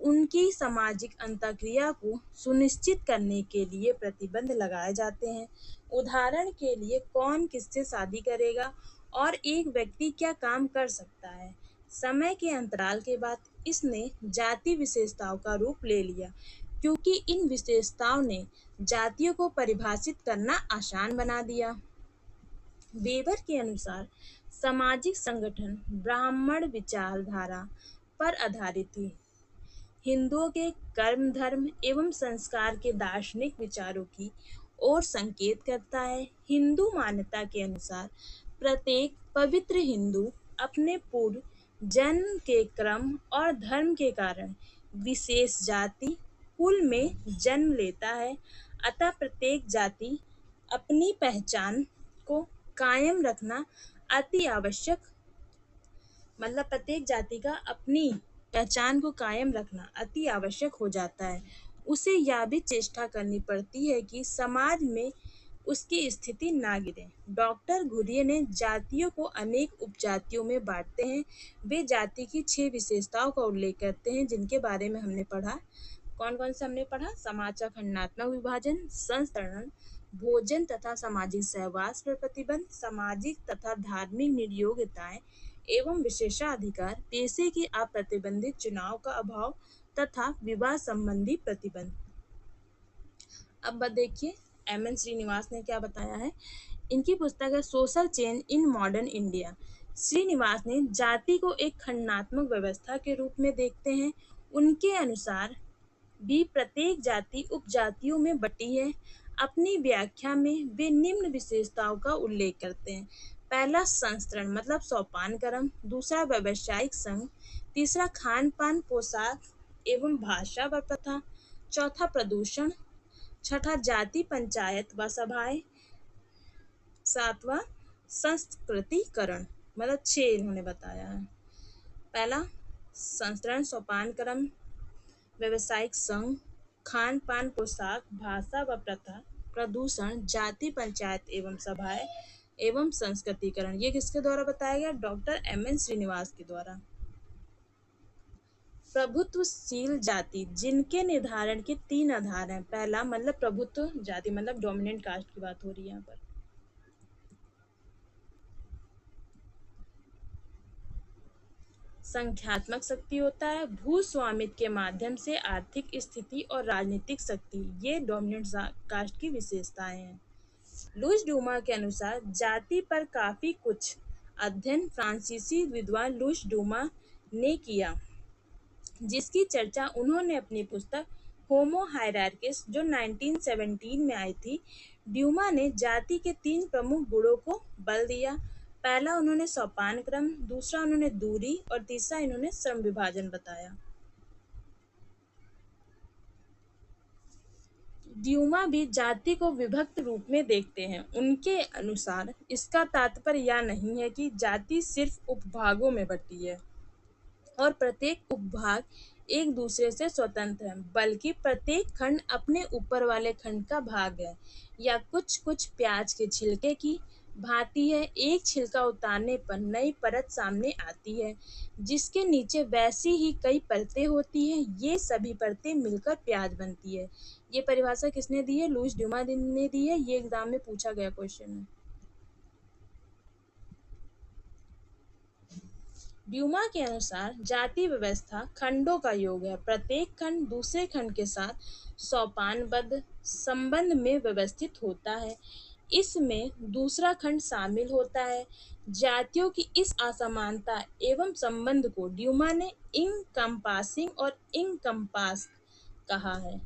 उनकी सामाजिक अंतःक्रिया को सुनिश्चित करने के लिए प्रतिबंध लगाए जाते हैं। उदाहरण के लिए कौन किससे शादी करेगा और एक व्यक्ति क्या काम कर सकता है। समय के अंतराल के बाद इसने जाति विशेषताओं का रूप ले लिया, क्योंकि इन विशेषताओं ने जातियों को परिभाषित करना आसान बना दिया। वेबर के अनुसार सामाजिक संगठन ब्राह्मण विचारधारा पर आधारित थी। हिंदुओं के कर्म धर्म एवं संस्कार के दार्शनिक विचारों की ओर संकेत करता है। हिंदू मान्यता के अनुसार प्रत्येक पवित्र हिंदू अपने पूर्व जन्म के क्रम और धर्म के कारण विशेष जाति कुल में जन्म लेता है। अतः प्रत्येक जाति अपनी पहचान को कायम रखना अति आवश्यक मतलब प्रत्येक जाति का अपनी पहचान को कायम रखना अति आवश्यक हो जाता है। उसे यह भी चेष्टा करनी पड़ती है कि समाज में उसकी स्थिति ना गिरे। डॉक्टर घुरिये ने जातियों को अनेक उपजातियों में बांटते हैं। वे जाति की 6 विशेषताओं का उल्लेख करते हैं, जिनके बारे में हमने पढ़ा। कौन कौन से हमने पढ़ा? समाज का खंडात्मक विभाजन, संस्तरण, भोजन तथा सामाजिक सहवास पर प्रतिबंध, सामाजिक तथा धार्मिक नियोग्यताएं एवं विशेषाधिकार, पेशे की अप्रतिबंधित चुनाव का अभाव तथा विवाह संबंधी प्रतिबंध। अब देखिए एम.एन. श्रीनिवास ने क्या बताया है। इनकी पुस्तक है social change in modern India. Srinivas ने जाति को एक खंडात्मक व्यवस्था के रूप में देखते हैं। उनके अनुसार भी प्रत्येक जाति उपजातियों में बटी है। अपनी व्याख्या में वे निम्न विशेषताओं का उल्लेख करते हैं। पहला संस्तरण मतलब सोपान क्रम, दूसरा व्यावसायिक संघ, तीसरा खान पान पोशाक एवं भाषा व प्रथा, चौथा प्रदूषण, छठा जाति पंचायत व सभाएं, सातवां संस्कृतिकरण। मतलब 6 इन्होंने बताया है। पहला संस्तरण सोपान क्रम, व्यावसायिक संघ, खान पान पोशाक, भाषा व प्रथा, प्रदूषण, जाति पंचायत एवं सभाएं एवं संस्कृतिकरण। ये किसके द्वारा बताया गया? Doctor M.N.. श्रीनिवास के द्वारा। प्रभुत्वशील जाति जिनके निर्धारण के 3 आधार हैं। पहला मतलब प्रभुत्व जाति मतलब डोमिनेंट कास्ट की बात हो रही है यहाँ पर। संख्यात्मक शक्ति होता है, भूस्वामित्व के माध्यम से आर्थिक स्थिति और राजनीतिक शक्ति, ये डोमिनेंट कास्ट की विशेषताएं हैं। लुईस डूमा के अनुसार जाति पर काफी कुछ अध्ययन फ्रांसीसी विद्वान लुईस डूमा ने किया, जिसकी चर्चा उन्होंने अपनी पुस्तक होमो हायरार्किस जो 1917 में आई थी। ड्यूमा ने जाति के 3 प्रमुख गुणों को बल दिया। पहला उन्होंने सोपान क्रम, दूसरा उन्होंने दूरी और तीसरा इन्होंने श्रम विभाजन बताया। ड्यूमा भी जाति को विभक्त रूप में देखते हैं। उनके अनुसार इसका तात्पर्य यह नहीं है कि जाति सिर्फ उपभागों में बटी है और प्रत्येक उपभाग एक दूसरे से स्वतंत्र है, बल्कि प्रत्येक खंड अपने ऊपर वाले खंड का भाग है या कुछ कुछ प्याज के छिलके की भांति है। एक छिलका उतारने पर नई परत सामने आती है, जिसके नीचे वैसी ही कई परतें होती हैं। ये सभी परतें मिलकर प्याज बनती है। ये परिभाषा किसने दी है? लुईस ड्यूमा ने दी है। ये एग्जाम में पूछा गया क्वेश्चन है। ड्यूमा के अनुसार जाति व्यवस्था खंडों का योग है। प्रत्येक खंड दूसरे खंड के साथ सोपानबद्ध संबंध में व्यवस्थित होता है। इसमें दूसरा खंड शामिल होता है। जातियों की इस असमानता एवं संबंध को ड्यूमा ने इनकम्पासिंग और इनकम्पास कहा है।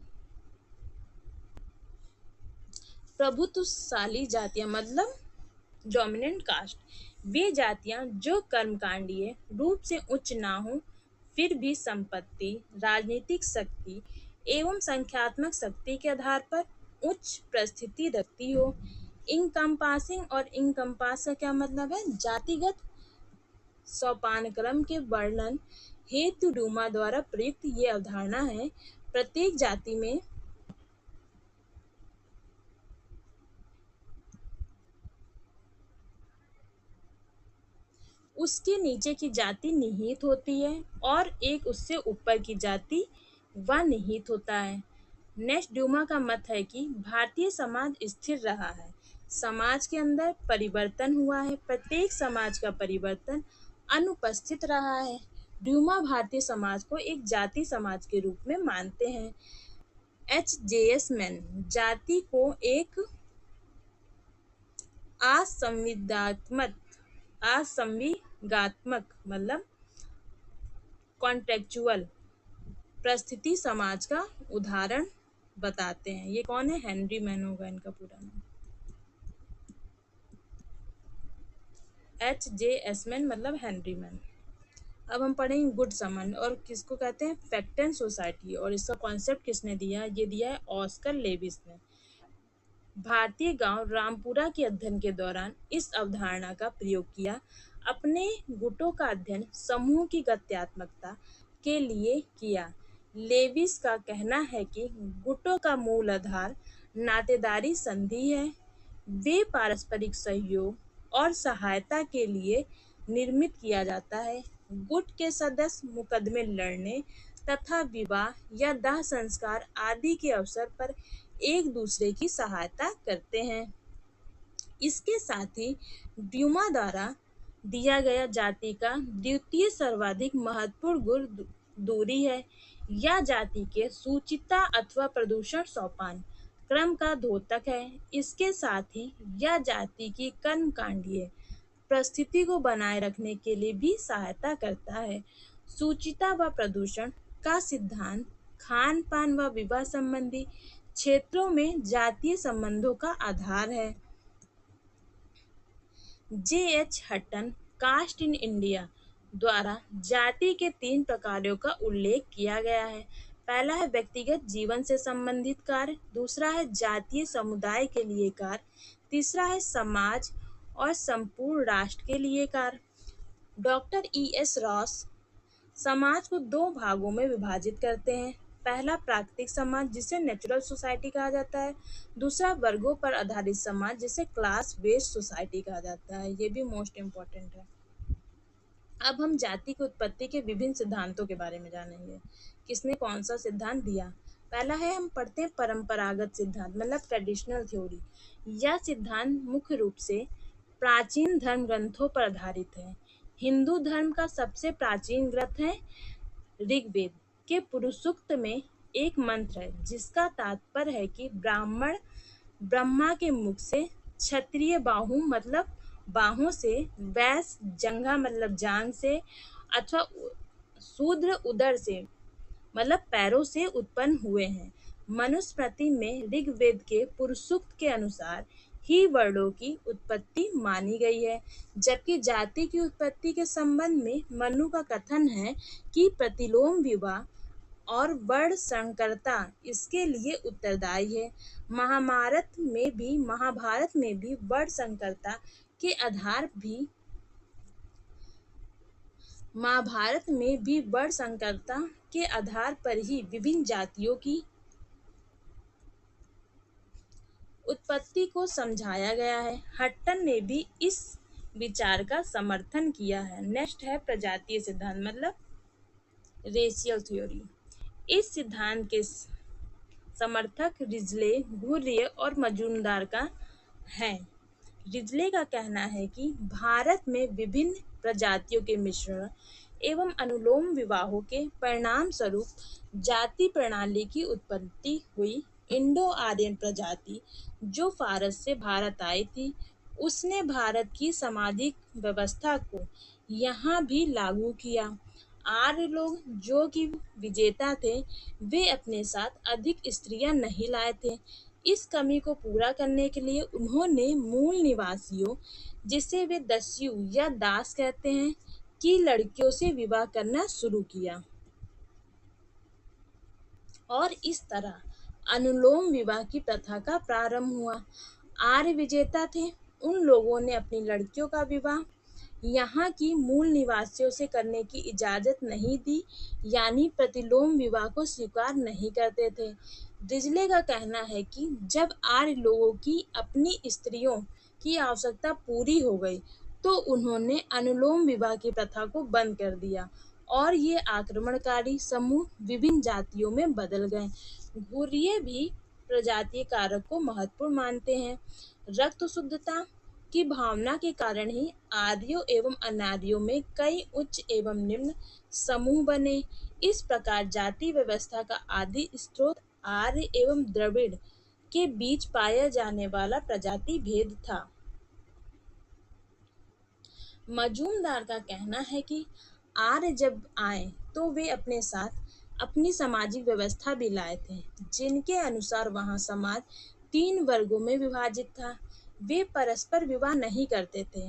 प्रभुत्वशाली जातियां मतलब डोमिनेंट कास्ट, वे जातियां जो कर्मकांडीय रूप से उच्च ना हो, फिर भी संपत्ति, राजनीतिक शक्ति एवं संख्यात्मक शक्ति के आधार पर उच्च परिस्थिति रखती हो। इनकम्पासिंग और इनकम्पास का क्या मतलब है? जातिगत सोपानक्रम के वर्णन हेतु ड्यूमा द्वारा प्रयुक्त ये अवधारणा है। प्रत्येक जाति में उसके नीचे की जाति निहित होती है और एक उससे ऊपर की जाति व निहित होता है। नेक्स्ट ड्यूमा का मत है कि भारतीय समाज स्थिर रहा है समाज के अंदर परिवर्तन हुआ है, प्रत्येक समाज का परिवर्तन अनुपस्थित रहा है। ड्यूमा भारतीय समाज को एक जाति समाज के रूप में मानते हैं। एच.जे.एस. मैन जाति को एक असंविगात्मक मतलब कॉन्टेक्चुअल परिस्थिति समाज का उदाहरण बताते हैं। ये कौन है? हेनरी मैन होगा इनका पूरा नाम। एच.जे.एस. मैन मतलब हेनरी मैन। अब हम पढ़ेंगे गुड संबंध और किसको कहते हैं? फैक्टन सोसाइटी। और इसका कॉन्सेप्ट किसने दिया? ये दिया है ऑस्कर लेविस ने। भारतीय गांव रामपुरा के अध्ययन के दौरान इस अवधारणा का प्रयोग किया। अपने गुटों का अध्ययन समूह की गत्यात्मकता के लिए किया। लेविस का कहना है कि गुटों का मूल आधार नातेदारी संधि है। वे पारस्परिक सहयोग और सहायता के लिए निर्मित किया जाता है। गुट के सदस्य मुकदमे लड़ने तथा विवाह या दाह संस्कार आदि के अवसर पर एक दूसरे की सहायता करते हैं। इसके साथ ही ड्यूमा द्वारा दिया गया जाति का द्वितीय सर्वाधिक महत्वपूर्ण गुण दूरी है या जाति के सूचिता अथवा प्रदूषण सोपान क्रम का द्योतक है। इसके साथ ही यह जाति की कर्मकांडीय परिस्थिति को बनाए रखने के लिए भी सहायता करता है। सूचिता व प्रदूषण का सिद्धांत खान पान व विवाह संबंधी क्षेत्रों में जातीय संबंधों का आधार है। J H. Hutton caste in India द्वारा जाति के 3 प्रकारों का उल्लेख किया गया है। पहला है व्यक्तिगत जीवन से संबंधित कार्य, दूसरा है जातीय समुदाय के लिए कार्य, तीसरा है समाज और संपूर्ण राष्ट्र के लिए कार्य। डॉक्टर ई.एस. रॉस समाज को 2 भागों में विभाजित करते हैं। पहला प्राकृतिक समाज जिसे नेचुरल सोसाइटी कहा जाता है, दूसरा वर्गों पर आधारित समाज जिसे क्लास बेस्ड सोसाइटी कहा जाता है। ये भी मोस्ट इम्पोर्टेंट है। अब हम जाति की उत्पत्ति के विभिन्न सिद्धांतों के बारे में जानेंगे। किसने कौन सा सिद्धांत दिया? पहला है हम पढ़ते हैं परंपरागत सिद्धांत मतलब ट्रेडिशनल थ्योरी। यह सिद्धांत मुख्य रूप से प्राचीन धर्म ग्रंथों पर आधारित है। हिंदू धर्म का सबसे प्राचीन ग्रंथ है ऋग्वेद के पुरुषसूक्त में एक मंत्र है जिसका तात्पर्य है कि ब्राह्मण ब्रह्मा के मुख से, क्षत्रिय बाहु मतलब बाहों से, वैश्य जंघा मतलब जांग से अथवा शूद्र उदर से मतलब पैरों से उत्पन्न हुए हैं। मनुस्मृति में ऋग्वेद के पुरुषसूक्त के अनुसार ही वर्णों की उत्पत्ति मानी गई है, जबकि जाति की उत्पत्ति के संबंध में मनु का कथन है कि प्रतिलोम विवाह और वर्ण संकरता इसके लिए उत्तरदायी है। महाभारत में भी वर्ण संकरता के आधार भी महाभारत में भी वर्ण संकरता के आधार पर ही विभिन्न जातियों की उत्पत्ति को समझाया गया है। हट्टन ने भी इस विचार का समर्थन किया है। नेक्स्ट है प्रजातीय सिद्धांत मतलब रेशियल थ्योरी। इस सिद्धांत के समर्थक रिजले, घुर्ये और मजूमदार का है। रिजले का कहना है कि भारत में विभिन्न प्रजातियों के मिश्रण एवं अनुलोम विवाहों के परिणाम स्वरूप जाति प्रणाली की उत्पत्ति हुई। इंडो आर्यन प्रजाति जो फारस से भारत आई थी, उसने भारत की सामाजिक व्यवस्था को यहाँ भी लागू किया। आर्य लोग जो कि विजेता थे, वे अपने साथ अधिक स्त्रियां नहीं लाए थे। इस कमी को पूरा करने के लिए उन्होंने मूल निवासियों, जिसे वे दस्यु या दास कहते हैं, की लड़कियों से विवाह करना शुरू किया और इस तरह अनुलोम विवाह की प्रथा का प्रारंभ हुआ। आर्य विजेता थे, उन लोगों ने अपनी लड़कियों का विवाह यहाँ की मूल निवासियों से करने की इजाजत नहीं दी, यानी प्रतिलोम विवाह को स्वीकार नहीं करते थे। डिजले का कहना है कि जब आर्य लोगों की अपनी स्त्रियों की आवश्यकता पूरी हो गई, तो उन्होंने अनुलोम विवाह की प्रथा को बंद कर दिया और ये आक्रमणकारी समूह विभिन्न जातियों में बदल गए। घुर्ये भी प्रजातीय कारक को महत्वपूर्ण मानते हैं। रक्त शुद्धता की भावना के कारण ही आर्यों एवं अनार्यों में कई उच्च एवं निम्न समूह बने। इस प्रकार जाति व्यवस्था का आदि स्रोत आर्य एवं द्रविड़ के बीच पाया जाने वाला प्रजाति भेद था। मजूमदार का कहना है कि आर्य जब आए तो वे अपने साथ अपनी सामाजिक व्यवस्था भी लाए थे, जिनके अनुसार वहाँ समाज 3 वर्गों में विभाजित था। वे परस्पर विवाह नहीं करते थे।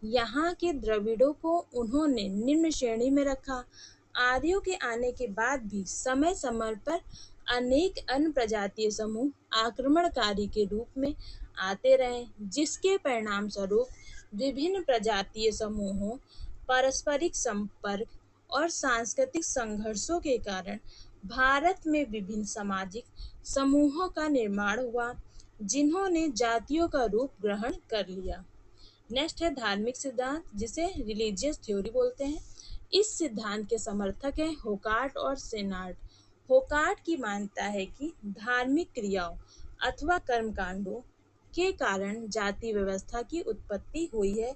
यहाँ के द्रविड़ों को उन्होंने निम्न श्रेणी में रखा। आर्यों के आने के बाद भी समय समय पर अनेक अन्य प्रजातीय समूह आक्रमणकारी के रूप में आते रहे, जिसके परिणाम स्वरूप विभिन्न प्रजातीय समूहों, पारस्परिक संपर्क और सांस्कृतिक संघर्षों के कारण भारत में विभिन्न सामाजिक समूहों का निर्माण हुआ, जिन्होंने जातियों का रूप ग्रहण कर लिया। नेक्स्ट है धार्मिक सिद्धांत, जिसे रिलीजियस थ्योरी बोलते हैं। इस सिद्धांत के समर्थक हैं होकार्ट और सेनार्ट। होकार्ट की मानता है कि धार्मिक क्रियाओं अथवा कर्मकांडों के कारण जाति व्यवस्था की उत्पत्ति हुई है।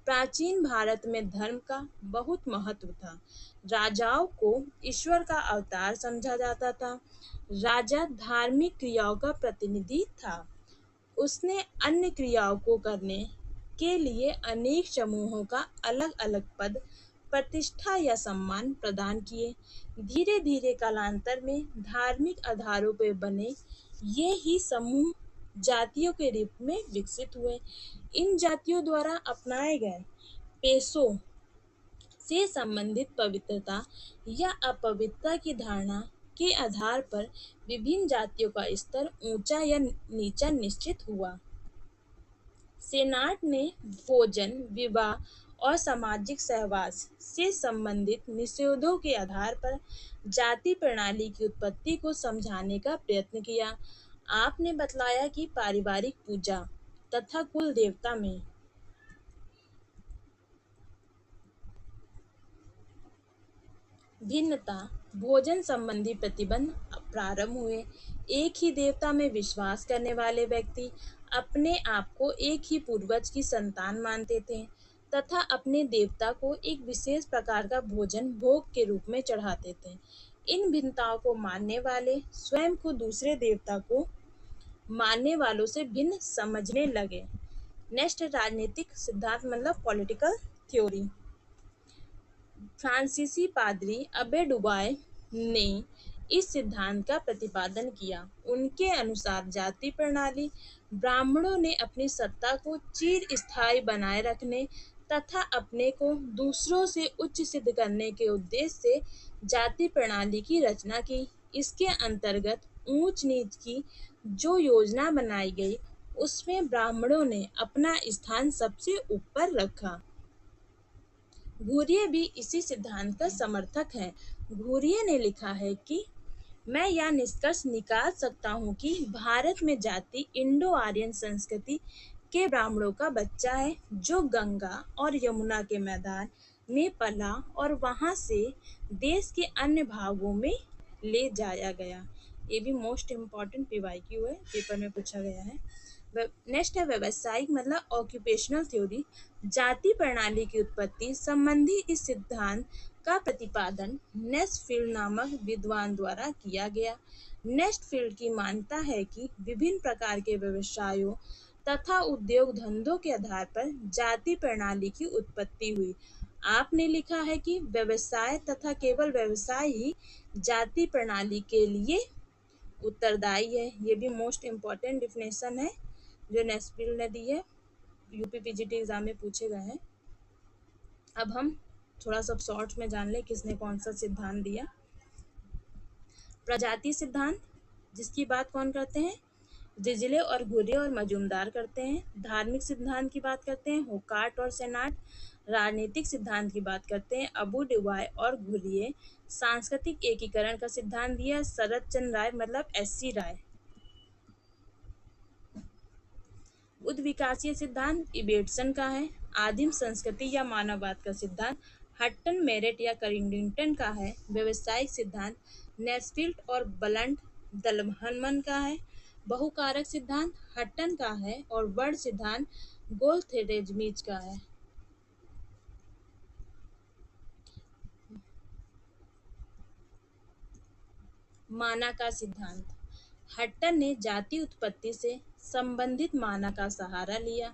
प्राचीन भारत में धर्म का बहुत महत्व था। राजाओं को ईश्वर का अवतार समझा जाता था। राजा धार्मिक क्रियाओं का प्रतिनिधि था। उसने अन्य क्रियाओं को करने के लिए अनेक समूहों का अलग अलग पद, प्रतिष्ठा या सम्मान प्रदान किए। धीरे धीरे कालांतर में धार्मिक आधारों पर बने ये ही समूह जातियों के रूप में विकसित हुए। इन जातियों द्वारा अपनाए गए पेशों से संबंधित पवित्रता या अपवित्रता की धारणा के आधार पर विभिन्न जातियों का स्तर ऊंचा या नीचा निश्चित हुआ। सेनाट ने भोजन, विवाह और सामाजिक सहवास से संबंधित निषेधों के आधार पर जाति प्रणाली की उत्पत्ति को समझाने का प्रयत्न किया। आपने बतलाया कि पारिवारिक पूजा तथा कुल देवता में भिन्नता, भोजन संबंधी प्रतिबंध प्रारंभ हुए। एक ही देवता में विश्वास करने वाले व्यक्ति अपने आप को एक ही पूर्वज की संतान मानते थे तथा अपने देवता को एक विशेष प्रकार का भोजन भोग के रूप में चढ़ाते थे। इन भिन्नताओं को मानने वाले स्वयं को दूसरे देवता को मानने वालों से भिन्न समझने लगे। नेक्स्ट राजनीतिक सिद्धांत मतलब पॉलिटिकल थ्योरी। फ्रांसीसी पादरी अबे डुबाय ने इस सिद्धांत का प्रतिपादन किया। उनके अनुसार जाति प्रणाली ब्राह्मणों ने अपनी सत्ता को चिर स्थायी बनाए रखने तथा अपने को दूसरों से उच्च सिद्ध करने के उद्देश्य से जाति प्रणाली की रचना की। इसके अंतर्गत ऊंच नीच की जो योजना बनाई गई, उसमें ब्राह्मणों ने अपना स्थान सबसे ऊपर रखा। घुरिये भी इसी सिद्धांत का समर्थक है। घुरिये ने लिखा है कि मैं यह निष्कर्ष निकाल सकता हूँ कि भारत में जाति इंडो आर्यन संस्कृति के ब्राह्मणों का बच्चा है, जो गंगा और यमुना के मैदान में पला और वहां से देश के अन्य भागों में ले जाया गया। ये भी मोस्ट इम्पॉर्टेंट पीवाईक्यू है, पेपर में पूछा गया है। नेक्स्ट है व्यवसायिक मतलब ऑक्यूपेशनल थ्योरी। जाति प्रणाली की उत्पत्ति संबंधी इस सिद्धांत का प्रतिपादन नेस्टफील्ड नामक विद्वान द्वारा किया गया। नेस्टफील्ड की मानता है कि विभिन्न प्रकार के व्यवसायों तथा उद्योग धंधों के आधार पर जाति प्रणाली की उत्पत्ति हुई। आपने लिखा है कि व्यवसाय तथा केवल व्यवसाय ही जाति प्रणाली के लिए उत्तरदायी है। ये भी मोस्ट इम्पॉर्टेंट डिफिनेशन है जो नेस्टफील्ड ने दी है, यूपी पीजीटी एग्जाम में पूछे गए हैं। अब हम थोड़ा सा शॉर्ट में जान लें किसने कौन सा सिद्धांत दिया। प्रजाति सिद्धांत, जिसकी बात कौन करते हैं, डिजिले और घुरिये और मजूमदार करते हैं। धार्मिक सिद्धांत की बात करते हैं होकार्ट और सेनाट। राजनीतिक सिद्धांत की बात करते हैं अबू डुबाय और घुरिये। सांस्कृतिक एकीकरण का सिद्धांत दिया शरद चंद्र राय मतलब एससी राय। उद विकासीय सिद्धांत इबेटसन का है। आदिम संस्कृति या मानववाद का सिद्धांत हट्टन मेरेट या करिंगटन का है। व्यावसायिक सिद्धांत नेस्फील्ड और ब्लंट दलहमन का है। बहुकारक सिद्धांत हट्टन का है और वर्ण सिद्धांत गोल्थेरेजमिज का है। माना का सिद्धांत हट्टन ने जाति उत्पत्ति से संबंधित माना का सहारा लिया।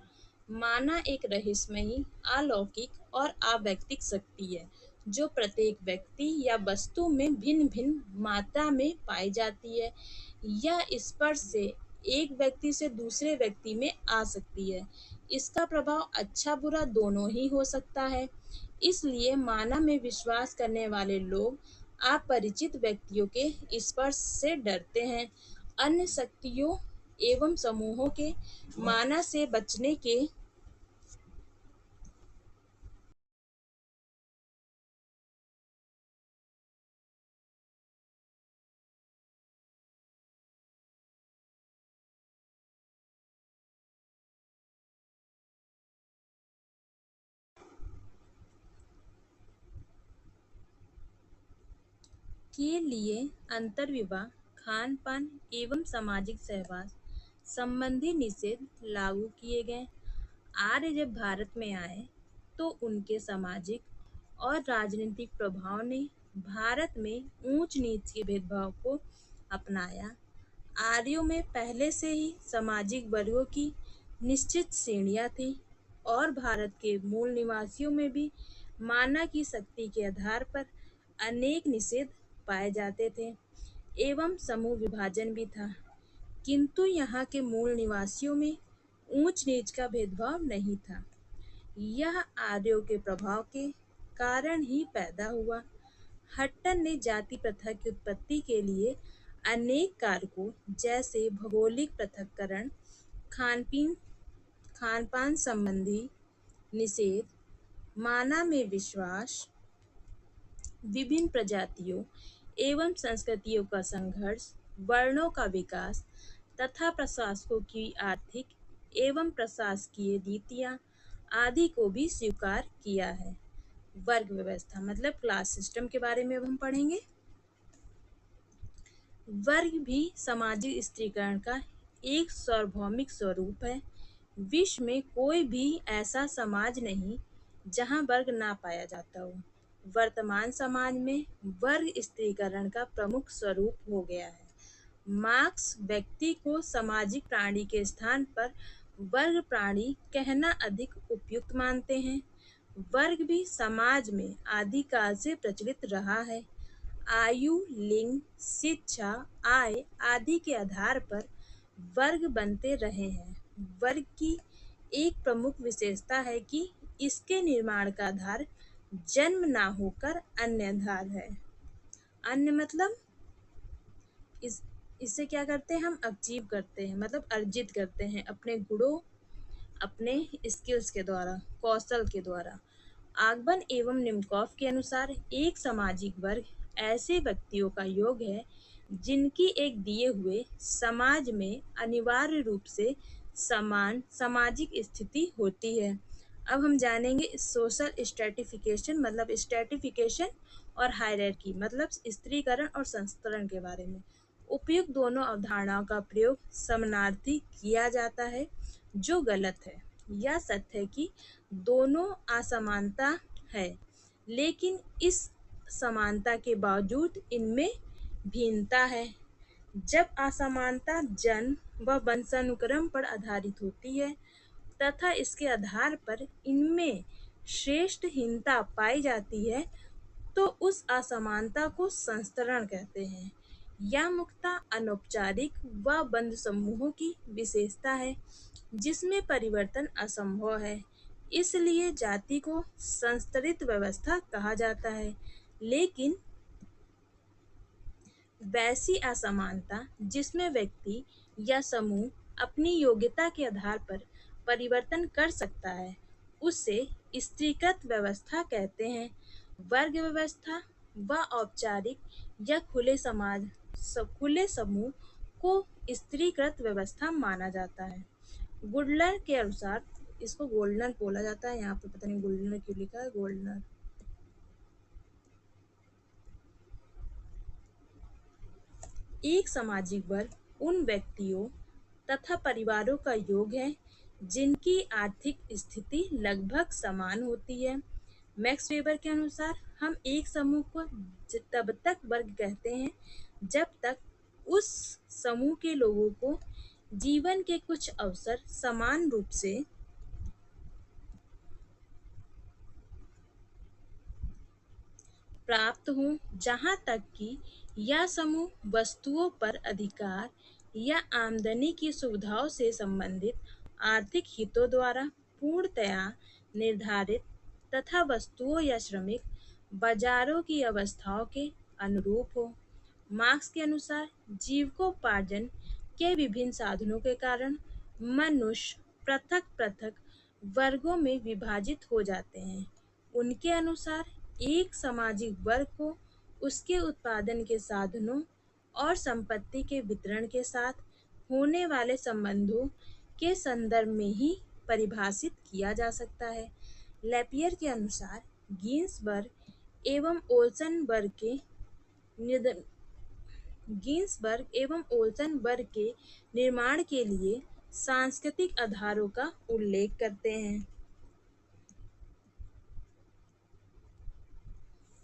माना एक रहस्यमयी, अलौकिक और आवैयक्तिक शक्ति है जो प्रत्येक व्यक्ति या वस्तु में भिन्न भिन्न मात्रा में पाई जाती है। यह स्पर्श से एक व्यक्ति से दूसरे व्यक्ति में आ सकती है। इसका प्रभाव अच्छा बुरा दोनों ही हो सकता है। इसलिए माना में विश्वास करने वाले लोग अपरिचित व्यक्तियों के स्पर्श से डरते हैं। अन्य शक्तियों एवं समूहों के माना से बचने के लिए अंतर्विवाह, खान-पान एवं सामाजिक सहवास संबंधी निषेध लागू किए गए। आर्य जब भारत में आए तो उनके सामाजिक और राजनीतिक प्रभाव ने भारत में ऊंच नीच के भेदभाव को अपनाया। आर्यों में पहले से ही सामाजिक वर्गों की निश्चित श्रेणियां थीं और भारत के मूल निवासियों में भी माना की शक्ति के आधार पर अनेक निषेध पाए जाते थे एवं समूह विभाजन भी था। किंतु यहाँ के मूल निवासियों में ऊंच नीच का भेदभाव नहीं था। यह आर्यों के प्रभाव के कारण ही पैदा हुआ। हट्टन ने जाति प्रथा की उत्पत्ति के लिए अनेक कारकों जैसे भौगोलिक पृथक्करण, खान-पीन खान-पान संबंधी निषेध, माना में विश्वास, विभिन्न प्रजातियों एवं संस्कृतियों का संघर्ष, वर्णों का विकास तथा प्रशासकों की आर्थिक एवं प्रशासकीय नीतियाँ आदि को भी स्वीकार किया है। वर्ग व्यवस्था मतलब क्लास सिस्टम के बारे में अब हम पढ़ेंगे। वर्ग भी सामाजिक स्त्रीकरण का एक सार्वभौमिक स्वरूप है। विश्व में कोई भी ऐसा समाज नहीं जहाँ वर्ग ना पाया जाता हो। वर्तमान समाज में वर्ग स्त्रीकरण का प्रमुख स्वरूप हो गया है। मार्क्स व्यक्ति को सामाजिक प्राणी के स्थान पर वर्ग प्राणी कहना अधिक उपयुक्त मानते हैं। वर्ग भी समाज में आदिकाल से प्रचलित रहा है। आयु, लिंग, शिक्षा, आय आदि के आधार पर वर्ग बनते रहे हैं। वर्ग की एक प्रमुख विशेषता है कि इसके निर्माण का आधार जन्म ना होकर अन्य आधार है। अन्य मतलब इस इससे क्या करते हैं, हम अचीव करते हैं मतलब अर्जित करते हैं अपने गुणों, अपने स्किल्स के द्वारा, कौशल के द्वारा। आगबन एवं निमकॉफ के अनुसार एक सामाजिक वर्ग ऐसे व्यक्तियों का योग है जिनकी एक दिए हुए समाज में अनिवार्य रूप से समान सामाजिक स्थिति होती है। अब हम जानेंगे सोशल स्ट्रेटिफिकेशन मतलब स्ट्रेटिफिकेशन और हायरार्की मतलब स्त्रीकरण और संस्तरण के बारे में। उपयुक्त दोनों अवधारणाओं का प्रयोग समानार्थी किया जाता है जो गलत है। यह सत्य है कि दोनों असमानता है, लेकिन इस समानता के बावजूद इनमें भिन्नता है। जब असमानता जन्म व वंशानुक्रम पर आधारित होती है तथा इसके आधार पर इनमें श्रेष्ठहीनता पाई जाती है तो उस असमानता को संस्तरण कहते हैं। यह मुख्यतः अनौपचारिक व बंद समूहों की विशेषता है जिसमें परिवर्तन असंभव है। इसलिए जाति को संस्तरित व्यवस्था कहा जाता है। लेकिन वैसी असमानता जिसमें व्यक्ति या समूह अपनी योग्यता के आधार पर परिवर्तन कर सकता है उसे स्त्रीकृत व्यवस्था कहते हैं। वर्ग व्यवस्था व औपचारिक या खुले समूह को स्त्रीकृत व्यवस्था माना जाता है। गुडलर के अनुसार इसको गोल्डनर बोला जाता है, यहाँ पे पता नहीं गोल्डनर क्यों लिखा है, गोल्डनर। एक सामाजिक वर्ग उन व्यक्तियों तथा परिवारों का योग है जिनकी आर्थिक स्थिति लगभग समान होती है। मैक्स वेबर के अनुसार हम एक समूह को तब तक वर्ग कहते हैं जब तक उस समूह के लोगों को जीवन के कुछ अवसर समान रूप से प्राप्त हों, जहाँ तक कि यह समूह वस्तुओं पर अधिकार या आमदनी की सुविधाओं से संबंधित आर्थिक हितों द्वारा पूर्णतया निर्धारित तथा वस्तुओं या श्रमिक बाजारों की अवस्थाओं के अनुरूप हो। मार्क्स के अनुसार जीविकोपार्जन के विभिन्न साधनों के कारण मनुष्य पृथक पृथक वर्गों में विभाजित हो जाते हैं। उनके अनुसार एक सामाजिक वर्ग को उसके उत्पादन के साधनों और संपत्ति के वितरण के साथ होने वाले संबंधों के संदर्भ में ही परिभाषित किया जा सकता है। लैपियर के अनुसार गिन्सबर्ग एवं ओल्सनबर्ग के निध- गिन्सबर्ग एवं ओल्सनबर्ग के निर्माण के लिए सांस्कृतिक आधारों का उल्लेख करते हैं।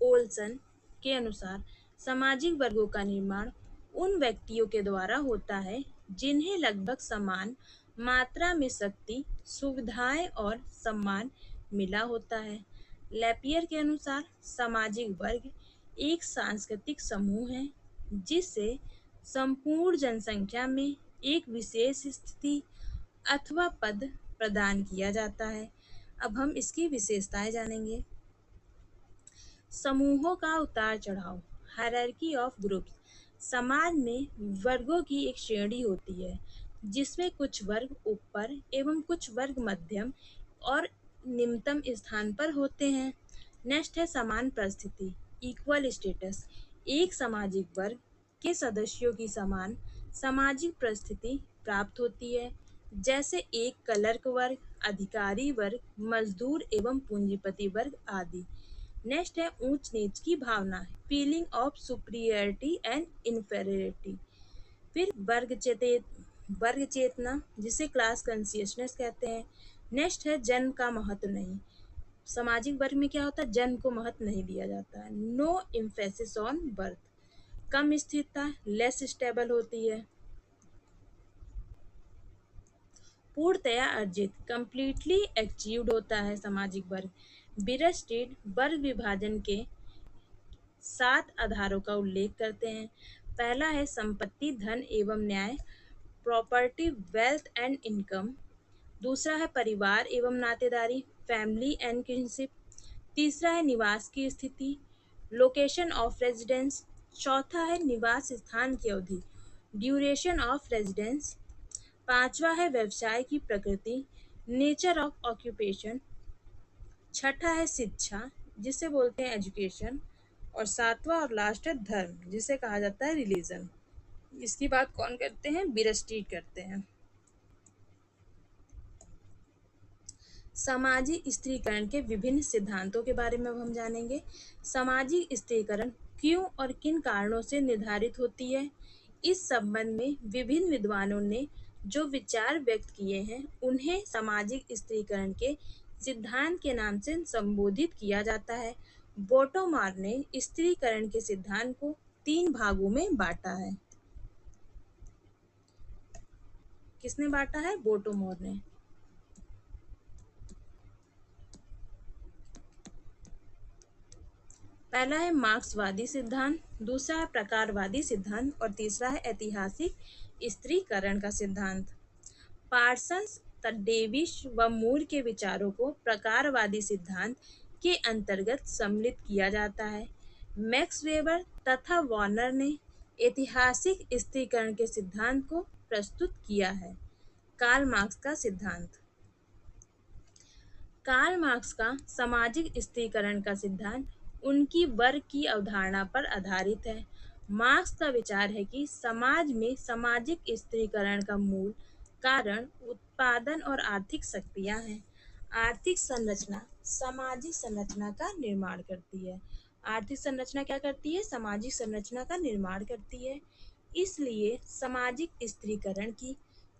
ओल्सन के अनुसार सामाजिक वर्गों का निर्माण उन व्यक्तियों के द्वारा होता है जिन्हें लगभग समान मात्रा में शक्ति, सुविधाएं और सम्मान मिला होता है। लैपियर के अनुसार सामाजिक वर्ग एक सांस्कृतिक समूह है जिसे संपूर्ण जनसंख्या में एक विशेष स्थिति अथवा पद प्रदान किया जाता है। अब हम इसकी विशेषताएं जानेंगे। समूहों का उतार चढ़ाव, हायरार्की ऑफ ग्रुप्स। समाज में वर्गों की एक श्रेणी होती है जिसमें कुछ वर्ग ऊपर एवं कुछ वर्ग मध्यम और निम्नतम स्थान पर होते हैं। नेक्स्ट है समान परिस्थिति, इक्वल स्टेटस। एक सामाजिक वर्ग के सदस्यों की समान सामाजिक परिस्थिति प्राप्त होती है, जैसे एक क्लर्क वर्ग, अधिकारी वर्ग, मजदूर एवं पूंजीपति वर्ग आदि। नेक्स्ट है ऊंच नीच की भावना, feeling of superiority and inferiority. फिर वर्ग चेतना, जिसे क्लास कॉन्शियसनेस कहते हैं। नेक्स्ट है जन्म का महत्व नहीं। सामाजिक वर्ग में क्या होता है, जन्म को महत्व नहीं दिया जाता है। नो एम्फेसिस ऑन बर्थ, कम स्थिरता, लेस स्टेबल होती है। पूर्णतया अर्जित, कंप्लीटली अचीव्ड होता है सामाजिक वर्ग। बिरस्टेड वर्ग विभाजन के 7 आधारों का उल्लेख करते हैं। पहला है संपत्ति, धन एवं न्याय, प्रॉपर्टी, वेल्थ एंड इनकम। दूसरा है परिवार एवं नातेदारी, फैमिली एंड किनशिप। तीसरा है निवास की स्थिति, लोकेशन ऑफ रेजिडेंस। चौथा है निवास स्थान की अवधि, ड्यूरेशन ऑफ रेजिडेंस। पांचवा है व्यवसाय की प्रकृति, नेचर ऑफ ऑक्यूपेशन। छठा है शिक्षा, जिसे बोलते हैं एजुकेशन। और सातवां और लास्ट है धर्म, जिसे कहा जाता है रिलीजन। इसकी बात कौन करते हैं, बिरस्टीट करते हैं। सामाजिक स्त्रीकरण के विभिन्न सिद्धांतों के बारे में अब हम जानेंगे। सामाजिक स्त्रीकरण क्यों और किन कारणों से निर्धारित होती है, इस संबंध में विभिन्न विद्वानों ने जो विचार व्यक्त किए हैं उन्हें सामाजिक स्त्रीकरण के सिद्धांत के नाम से संबोधित किया जाता है। बोटोमार ने स्त्रीकरण के सिद्धांत को 3 भागों में बांटा है। किसने बांटा है, बोटोमोर ने। पहला है मार्क्सवादी सिद्धांत, दूसरा है प्रकारवादी सिद्धांत और तीसरा है ऐतिहासिक स्त्रीकरण का सिद्धांत। पार्सन्स, डेविस व मूर के विचारों को प्रकारवादी सिद्धांत के अंतर्गत सम्मिलित किया जाता है। मैक्स वेबर तथा वार्नर ने ऐतिहासिक स्त्रीकरण के सिद्धांत को प्रस्तुत किया है। कार्ल मार्क्स का सिद्धांत। कार्ल मार्क्स का सामाजिक स्त्रीकरण का सिद्धांत उनकी वर्ग की अवधारणा पर आधारित है। मार्क्स का विचार है कि समाज में सामाजिक स्त्रीकरण का मूल कारण उत्पादन और आर्थिक शक्तियाँ हैं। आर्थिक संरचना सामाजिक संरचना का निर्माण करती है। आर्थिक संरचना क्या करती है, सामाजिक संरचना का निर्माण करती है। इसलिए सामाजिक स्त्रीकरण की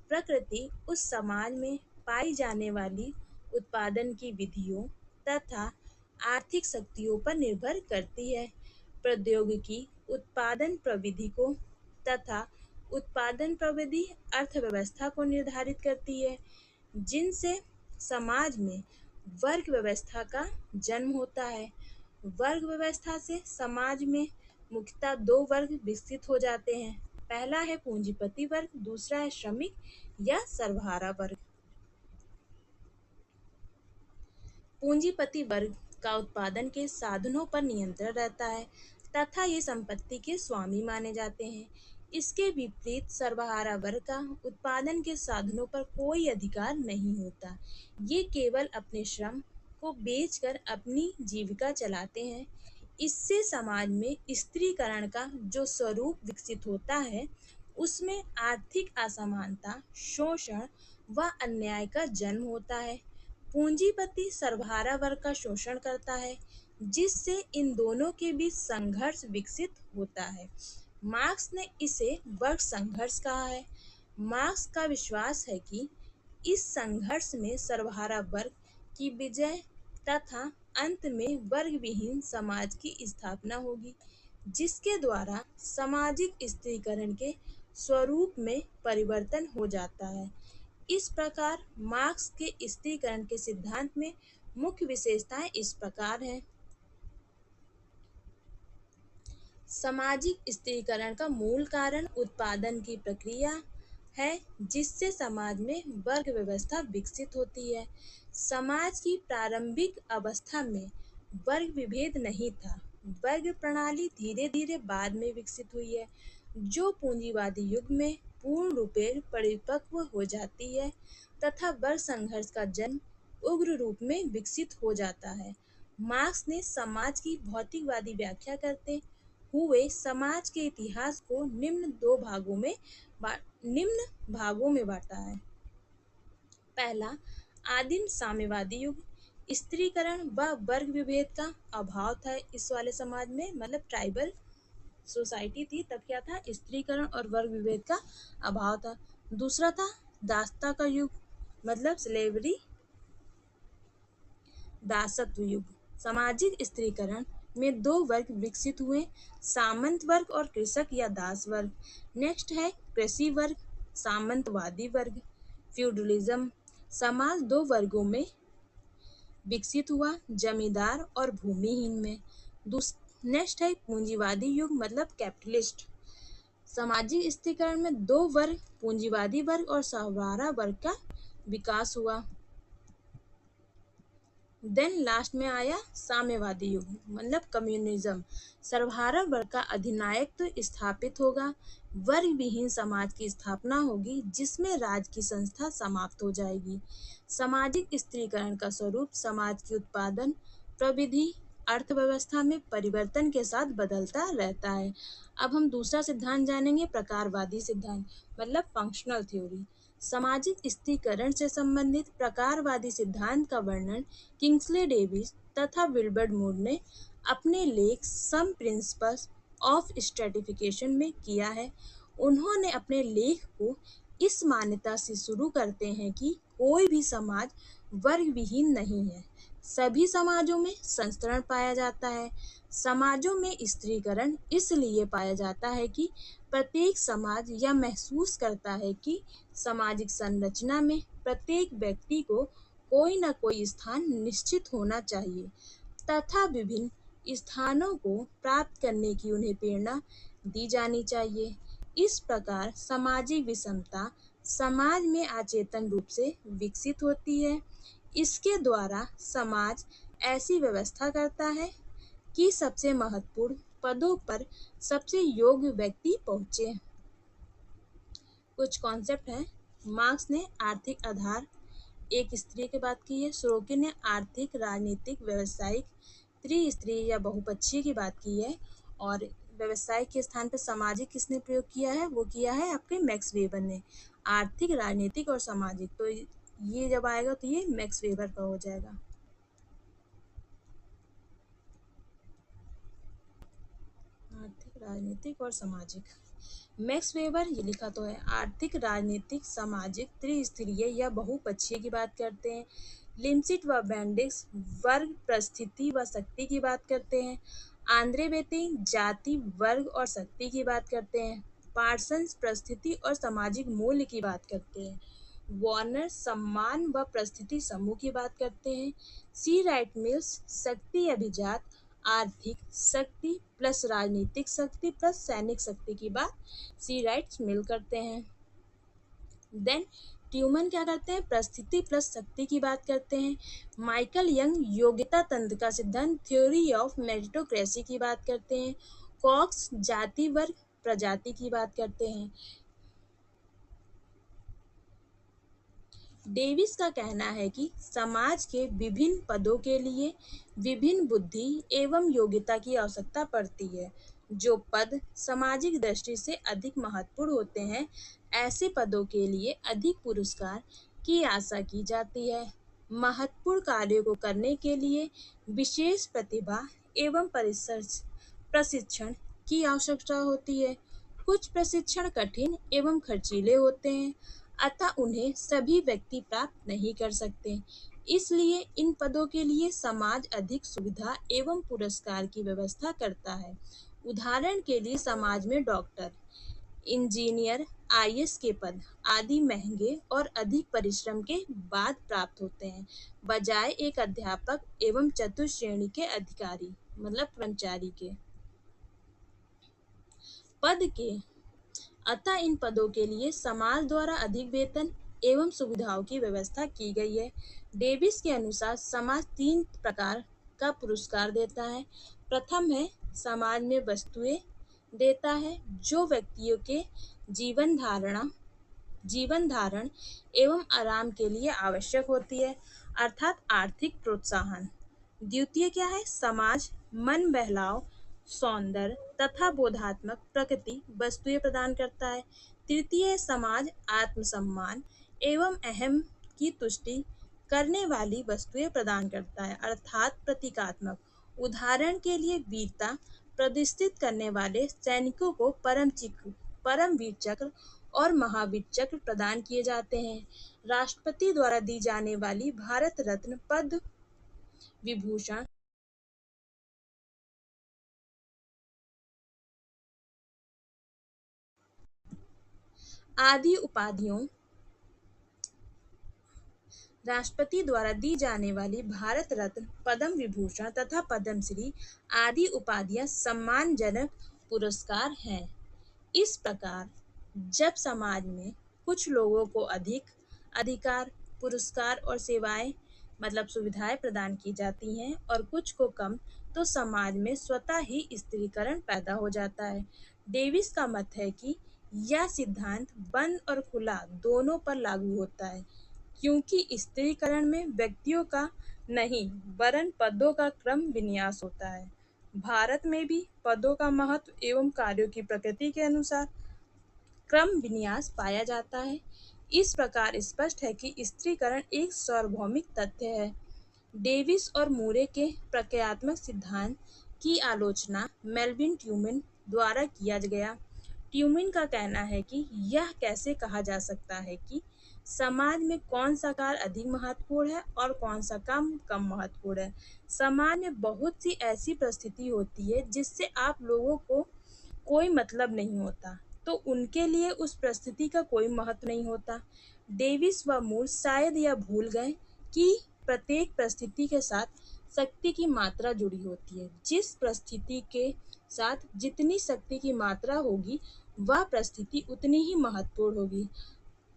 प्रकृति उस समाज में पाई जाने वाली उत्पादन की विधियों तथा आर्थिक शक्तियों पर निर्भर करती है। प्रौद्योगिकी उत्पादन प्रविधि को तथा उत्पादन प्रविधि अर्थव्यवस्था को निर्धारित करती है, जिनसे समाज में वर्ग व्यवस्था का जन्म होता है। वर्ग व्यवस्था से समाज में मुख्यतः दो वर्ग विकसित हो जाते हैं। पहला है पूंजीपति वर्ग, दूसरा है श्रमिक या सर्वहारा वर्ग। पूंजीपति वर्ग का उत्पादन के साधनों पर नियंत्रण रहता है तथा ये संपत्ति के स्वामी माने जाते हैं। इसके विपरीत सर्वहारा वर्ग का उत्पादन के साधनों पर कोई अधिकार नहीं होता। ये केवल अपने श्रम को बेचकर अपनी जीविका चलाते हैं। इससे समाज में स्त्रीकरण का जो स्वरूप विकसित होता है, उसमें आर्थिक असमानता, शोषण व अन्याय का जन्म होता है। पूंजीपति सर्वहारा वर्ग का शोषण करता है, जिससे इन दोनों के बीच संघर्ष विकसित होता है। मार्क्स ने इसे वर्ग संघर्ष कहा है। मार्क्स का विश्वास है कि इस संघर्ष में सर्वहारा वर्ग की विजय तथा अंत में वर्ग विहीन समाज की स्थापना होगी, जिसके द्वारा सामाजिक स्त्रीकरण के स्वरूप में परिवर्तन हो जाता है। इस प्रकार मार्क्स के स्त्रीकरण के सिद्धांत में मुख्य विशेषताएं इस प्रकार हैं। सामाजिक स्त्रीकरण का मूल कारण उत्पादन की प्रक्रिया है, जिससे समाज में वर्ग व्यवस्था विकसित होती है। समाज की प्रारंभिक अवस्था में वर्ग विभेद नहीं था। वर्ग प्रणाली धीरे धीरे बाद में विकसित हुई है, जो पूंजीवादी युग में पूर्ण रूपेण परिपक्व हो जाती है तथा वर्ग संघर्ष का जन्म उग्र रूप में विकसित हो जाता है। मार्क्स ने समाज की भौतिकवादी व्याख्या करते हुए समाज के इतिहास को निम्न भागों में बांटा है। पहला, आदिम साम्यवादी युग। स्त्रीकरण व वर्ग विभेद का अभाव था इस वाले समाज में, मतलब ट्राइबल सोसाइटी थी, तब क्या था, स्त्रीकरण और वर्ग विभेद का अभाव था। दूसरा था दासता का युग, मतलब स्लेवरी, दासत्व युग। सामाजिक स्त्रीकरण में दो वर्ग विकसित हुए, सामंत वर्ग और कृषक या दास वर्ग। नेक्स्ट है कृषि वर्ग, सामंतवादी वर्ग। फ्यूडलिज्म, समाज दो वर्गों में विकसित हुआ, जमींदार और भूमिहीन में। नेक्स्ट है पूंजीवादी युग, मतलब कैपिटलिस्ट। सामाजिक स्त्रीकरण में दो वर्ग, पूंजीवादी वर्ग और सर्वहारा वर्ग का विकास हुआ। देन लास्ट में आया साम्यवादी युग, मतलब कम्युनिज्म। सर्वहारा वर्ग का अधिनायकत्व स्थापित होगा, वर्ग विहीन समाज की स्थापना होगी, जिसमें राज्य की संस्था समाप्त हो जाएगी। सामाजिक स्त्रीकरण का स्वरूप समाज की उत्पादन प्रविधि अर्थव्यवस्था में परिवर्तन के साथ बदलता रहता है। अब हम दूसरा सिद्धांत जानेंगे, प्रकारवादी सिद्धांत, मतलब फंक्शनल थ्योरी। सामाजिक स्त्रीकरण से संबंधित प्रकारवादी सिद्धांत का वर्णन किंग्सले डेविस तथा विल्बर मूर ने अपने लेख सम प्रिंसिपल्स ऑफ स्ट्रैटिफिकेशन में किया है। उन्होंने अपने लेख को इस मान्यता से शुरू करते हैं कि कोई भी समाज वर्ग विहीन नहीं है, सभी समाजों में संस्तरण पाया जाता है। समाजों में स्त्रीकरण इसलिए पाया जाता है कि प्रत्येक समाज यह महसूस करता है कि सामाजिक संरचना में प्रत्येक व्यक्ति को कोई न कोई स्थान निश्चित होना चाहिए तथा विभिन्न स्थानों को प्राप्त करने की उन्हें प्रेरणा दी जानी चाहिए। इस प्रकार सामाजिक विषमता समाज में अचेतन रूप से विकसित होती है। इसके द्वारा समाज ऐसी व्यवस्था करता है कि सबसे महत्वपूर्ण पदों पर सबसे योग्य व्यक्ति पहुँचे। कुछ कॉन्सेप्ट हैं। मार्क्स ने आर्थिक आधार एक स्त्री की बात की है, सोरोकिन ने आर्थिक, राजनीतिक, व्यावसायिक त्रिस्त्री या बहुपक्षीय की बात की है, और व्यवसाय के स्थान पर सामाजिक किसने प्रयोग किया है, वो किया है आपके मैक्स वेबर ने। आर्थिक, राजनीतिक और सामाजिक, तो ये जब आएगा तो ये मैक्स वेबर का हो जाएगा। आर्थिक, राजनीतिक और सामाजिक। मैक्स वेबर ये लिखा तो है, आर्थिक, राजनीतिक, सामाजिक, त्रिस्तरीय या बहुपक्षीय की बात करते हैं। लिमसिट व बेंडिक्स वर्ग, परिस्थिति व शक्ति की बात करते हैं। आंद्रे बेती जाति, वर्ग और शक्ति की बात करते हैं। पार्सन्स परिस्थिति और सामाजिक मूल्य की बात करते हैं। वार्नर सम्मान व परिस्थिति समूह की बात करते हैं। सी राइट मिल्स शक्ति अभिजात, आर्थिक शक्ति प्लस राजनीतिक शक्ति प्लस सैनिक शक्ति की बात सी राइट्स मिल करते हैं। देन ट्यूमन क्या करते हैं, परिस्थिति प्लस शक्ति की बात करते हैं। माइकल यंग योग्यता तंत्र का सिद्धांत, थ्योरी ऑफ मेरिटोक्रेसी की बात करते हैं। कॉक्स जाति वर्ग प्रजाति की बात करते हैं। डेविस का कहना है कि समाज के विभिन्न पदों के लिए विभिन्न बुद्धि एवं योग्यता की आवश्यकता पड़ती है। जो पद सामाजिक दृष्टि से अधिक महत्वपूर्ण होते हैं, ऐसे पदों के लिए अधिक पुरस्कार की आशा की जाती है। महत्वपूर्ण कार्यों को करने के लिए विशेष प्रतिभा एवं प्रशिक्षण की आवश्यकता होती है। कुछ प्रशिक्षण कठिन एवं खर्चीले होते हैं, अतः उन्हें सभी व्यक्ति प्राप्त नहीं कर सकते। इसलिए इन पदों के लिए समाज अधिक सुविधा एवं पुरस्कार की व्यवस्था करता है। उदाहरण के लिए समाज में डॉक्टर, इंजीनियर, आईएएस के पद आदि महंगे और अधिक परिश्रम के बाद प्राप्त होते हैं, बजाय एक अध्यापक एवं चतुर्थ श्रेणी के अधिकारी मतलब कर्मचारी के पद के। अतः इन पदों के लिए समाज द्वारा अधिक वेतन एवं सुविधाओं की व्यवस्था की गई है। डेविस के अनुसार समाज 3 प्रकार का पुरस्कार देता है। प्रथम है समाज में वस्तुएं देता है, जो व्यक्तियों के जीवन धारण एवं आराम के लिए आवश्यक होती है, अर्थात आर्थिक प्रोत्साहन। द्वितीय क्या है, समाज मन बहलाव, सौंदर्य तथा बोधात्मक प्रकृति वस्तुएं प्रदान करता है। तृतीय है समाज आत्मसम्मान एवं अहम की तुष्टि करने वाली वस्तुएं प्रदान करता है, अर्थात प्रतीकात्मक। उदाहरण के लिए वीरता प्रदर्शित करने वाले सैनिकों को परमवीर चक्र और महावीर चक्र प्रदान किए जाते हैं। राष्ट्रपति द्वारा दी जाने वाली भारत रत्न, पद्म विभूषण आदि उपाधियों राष्ट्रपति द्वारा दी जाने वाली भारत रत्न, पद्म विभूषण तथा पद्मश्री आदि उपाधियां सम्मानजनक पुरस्कार हैं। इस प्रकार जब समाज में कुछ लोगों को अधिक अधिकार, पुरस्कार और सेवाएं मतलब सुविधाएं प्रदान की जाती हैं और कुछ को कम, तो समाज में स्वतः ही स्त्रीकरण पैदा हो जाता है। डेविस का मत है कि यह सिद्धांत बंद और खुला दोनों पर लागू होता है, क्योंकि स्त्रीकरण में व्यक्तियों का नहीं वरन पदों का क्रम विन्यास होता है। भारत में भी पदों का महत्व एवं कार्यों की प्रकृति के अनुसार क्रम विन्यास पाया जाता है। इस प्रकार स्पष्ट है कि स्त्रीकरण एक सार्वभौमिक तथ्य है। डेविस और मूरे के प्रक्रियात्मक सिद्धांत की आलोचना मेल्विन ट्यूमन द्वारा किया गया। ट्यूमन का कहना है कि यह कैसे कहा जा सकता है कि समाज में कौन सा कार्य अधिक महत्वपूर्ण है और कौन सा काम कम महत्वपूर्ण है। समाज में बहुत सी ऐसी परिस्थिति होती है जिससे आप लोगों को कोई मतलब नहीं होता, तो उनके लिए उस परिस्थिति का कोई महत्व नहीं होता। डेविस व मूर शायद यह भूल गए कि प्रत्येक परिस्थिति के साथ शक्ति की मात्रा जुड़ी होती है। जिस परिस्थिति के साथ जितनी शक्ति की मात्रा होगी, वह परिस्थिति उतनी ही महत्वपूर्ण होगी।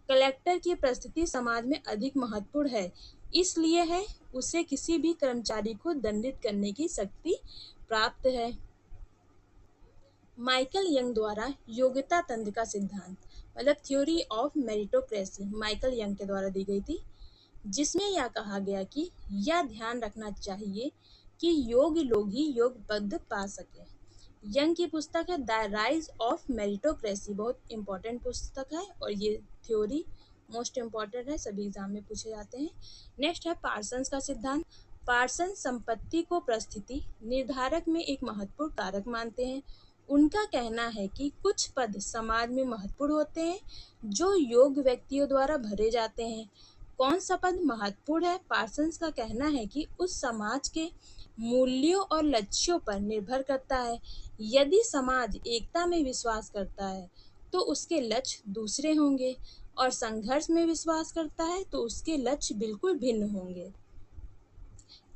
कलेक्टर की परिस्थिति समाज में अधिक महत्वपूर्ण है, इसलिए है उसे किसी भी कर्मचारी को दंडित करने की शक्ति प्राप्त है। माइकल यंग द्वारा योग्यता तंत्र का सिद्धांत मतलब theory of meritocracy Michael young के द्वारा दी गई थी, जिसमें यह कहा गया कि यह ध्यान रखना चाहिए कि योग्य लोग ही योग्य पद पा सके। यंग की पुस्तक है द राइज ऑफ मेरिटोक्रेसी, बहुत इंपॉर्टेंट पुस्तक है और ये थ्योरी मोस्ट इम्पॉर्टेंट है, सभी एग्जाम में पूछे जाते हैं। नेक्स्ट है पार्सन्स का सिद्धांत। पार्सन संपत्ति को परिस्थिति निर्धारक में एक महत्वपूर्ण कारक मानते हैं। उनका कहना है कि कुछ पद समाज में महत्वपूर्ण होते हैं जो योग्य व्यक्तियों द्वारा भरे जाते हैं। कौन सा पद महत्वपूर्ण है? पार्सन्स का कहना है कि उस समाज के मूल्यों और लक्ष्यों पर निर्भर करता है। यदि समाज एकता में विश्वास करता है तो उसके लक्ष्य दूसरे होंगे, और संघर्ष में विश्वास करता है तो उसके लक्ष्य बिल्कुल भिन्न होंगे।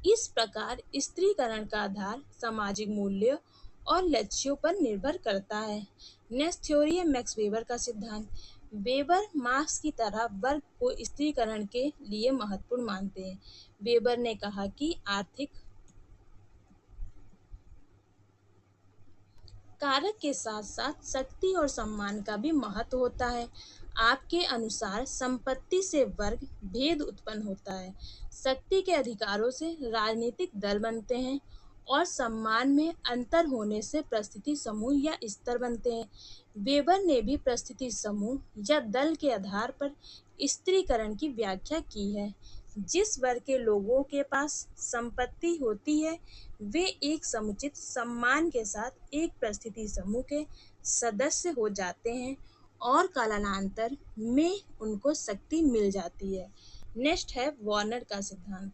इस प्रकार स्त्रीकरण का आधार सामाजिक मूल्यों और लक्ष्यों पर निर्भर करता है। नेक्स्ट थ्योरी है मैक्स वेबर का सिद्धांत। वेबर मार्क्स की तरह वर्ग को स्त्रीकरण के लिए महत्वपूर्ण मानते हैं। वेबर ने कहा कि आर्थिक कारक के साथ साथ शक्ति और सम्मान का भी महत्व होता है। आपके अनुसार संपत्ति से वर्ग भेद उत्पन्न होता है, शक्ति के अधिकारों से राजनीतिक दल बनते हैं, और सम्मान में अंतर होने से परिस्थिति समूह या स्तर बनते हैं। वेबर ने भी परिस्थिति समूह या दल के आधार पर स्त्रीकरण की व्याख्या की है। जिस वर्ग के लोगों के पास संपत्ति होती है वे एक समुचित सम्मान के साथ एक परिस्थिति समूह के सदस्य हो जाते हैं, और कालांतर में उनको शक्ति मिल जाती है। नेक्स्ट है वार्नर का सिद्धांत।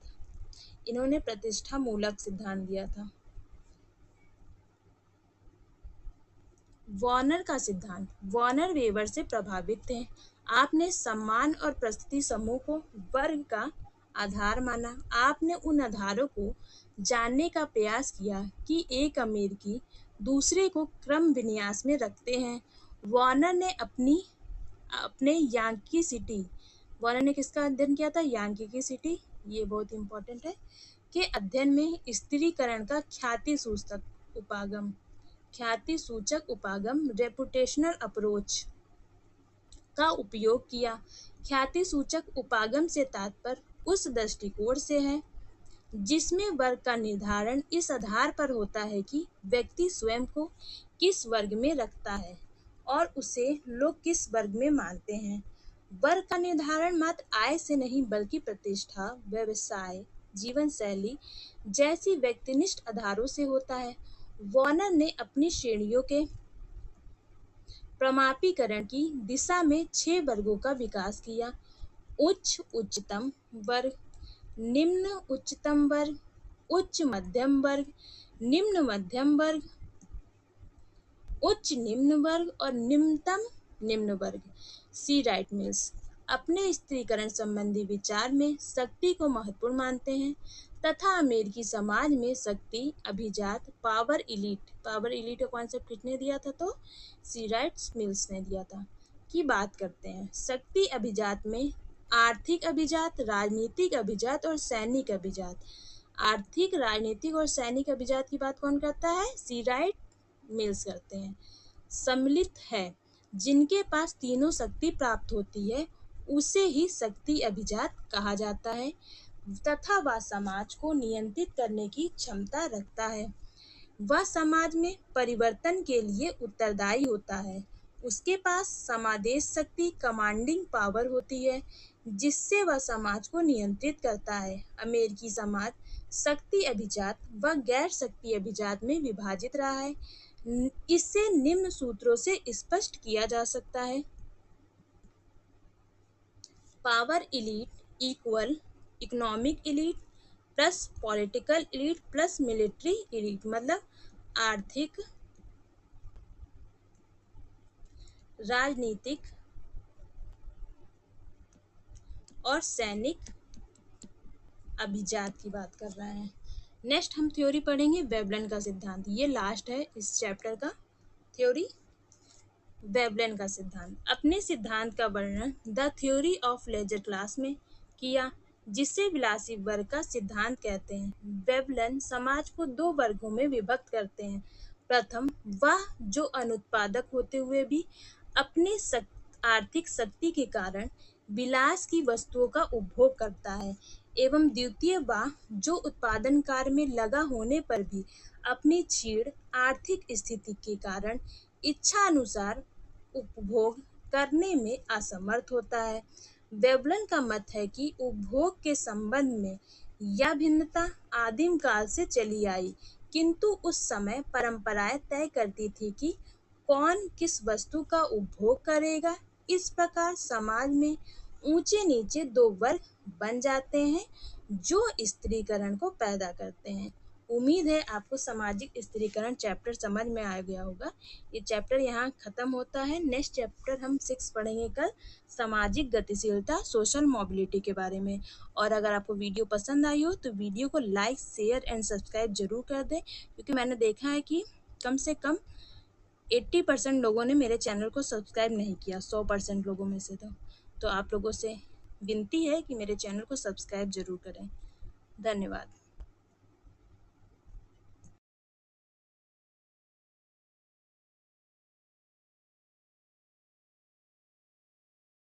इन्होंने प्रतिष्ठा मूलक सिद्धांत दिया था। वार्नर का सिद्धांत। वार्नर वेबर से प्रभावित थे। आपने सम्मान और परिस्थिति समूह को वर्ग का आधार माना। आपने उन आधारों को जानने का प्रयास किया कि एक अमेरिकी दूसरे को क्रम विन्यास में रखते हैं। वार्नर ने अपने यांकी सिटी वार्नर ने किसका अध्ययन किया था? यांकी सिटी, ये बहुत इंपॉर्टेंट है, के अध्ययन में स्त्रीकरण का ख्याति सूचक उपागम रेपुटेशनल अप्रोच का उपयोग किया। ख्याति सूचक उपागम से तात्पर्य उस दृष्टिकोण से है जिसमें वर्ग का निर्धारण इस आधार पर होता है कि व्यक्ति स्वयं को किस वर्ग में रखता है और उसे लोग किस वर्ग में मानते हैं। वर्ग का निर्धारण मात्र आय से नहीं बल्कि प्रतिष्ठा, व्यवसाय, जीवन शैली जैसी व्यक्तिनिष्ठ आधारों से होता है। वार्नर ने अपनी श्रेणियों के प्रमापीकरण की दिशा में 6 वर्गों का विकास किया। उच्च उच्चतम वर्ग, निम्न उच्चतम वर्ग, उच्च मध्यम वर्ग, निम्न मध्यम वर्ग, उच्च निम्न वर्ग और निम्नतम निम्न वर्ग। सी राइट मिल्स अपने स्त्रीकरण संबंधी विचार में शक्ति को महत्वपूर्ण मानते हैं तथा अमेरिकी समाज में शक्ति अभिजात पावर इलीट का कॉन्सेप्ट किसने दिया था? तो सी राइट मिल्स ने दिया था। की बात करते हैं शक्ति अभिजात में आर्थिक अभिजात, राजनीतिक अभिजात और सैनिक अभिजात। आर्थिक, राजनीतिक और सैनिक अभिजात की बात कौन करता है? सी राइट मिल्स करते हैं। सम्मिलित है, जिनके पास तीनों शक्ति प्राप्त होती है उसे ही शक्ति अभिजात कहा जाता है तथा वह समाज को नियंत्रित करने की क्षमता रखता है। वह समाज में परिवर्तन के लिए उत्तरदायी होता है। उसके पास समादेश शक्ति, कमांडिंग पावर होती है जिससे वह समाज को नियंत्रित करता है। अमेरिकी समाज शक्ति अभिजात व गैर शक्ति अभिजात में विभाजित रहा है। इसे निम्न सूत्रों से स्पष्ट किया जा सकता है। Power elite equal economic elite plus political elite plus military elite, मतलब आर्थिक, राजनीतिक और सैनिक अभिजात की बात कर रहे हैं। नेक्स्ट हम थ्योरी पढ़ेंगे वेवलन का सिद्धांत। ये लास्ट है इस चैप्टर का थ्योरी। वेवलन का सिद्धांत। अपने सिद्धांत का वर्णन the theory of leisure class में किया जिसे विलासी वर्ग का सिद्धांत कहते हैं। वेवलन समाज को 2 वर्गों में विभक्त करते हैं। प्रथम वह जो अनुत्पादक होते हुए भी अपनी आर्थिक शक्ति के कारण विलास की वस्तुओं का उपभोग करता है, एवं द्वितीय वह जो उत्पादन कार्य में लगा होने पर भी अपनी क्षीण आर्थिक स्थिति के कारण इच्छा अनुसार उपभोग करने में असमर्थ होता है। वेवलन का मत है कि उपभोग के संबंध में यह भिन्नता आदिम काल से चली आई। किंतु उस समय परंपराएं तय करती थी कि कौन किस वस्तु का उपभोग करेगा। इस प्रकार समाज में ऊंचे नीचे दो वर्ग बन जाते हैं जो स्त्रीकरण को पैदा करते हैं। उम्मीद है आपको सामाजिक स्त्रीकरण चैप्टर समझ में आ गया होगा। ये चैप्टर यहाँ खत्म होता है। नेक्स्ट चैप्टर हम 6 पढ़ेंगे कल, सामाजिक गतिशीलता, सोशल मोबिलिटी के बारे में। और अगर आपको वीडियो पसंद आई हो तो वीडियो को लाइक, शेयर एंड सब्सक्राइब जरूर कर दें, क्योंकि मैंने देखा है कि कम से कम 80% लोगों ने मेरे चैनल को सब्सक्राइब नहीं किया, 100% लोगों में से। तो आप लोगों से विनती है कि मेरे चैनल को सब्सक्राइब जरूर करें। धन्यवाद।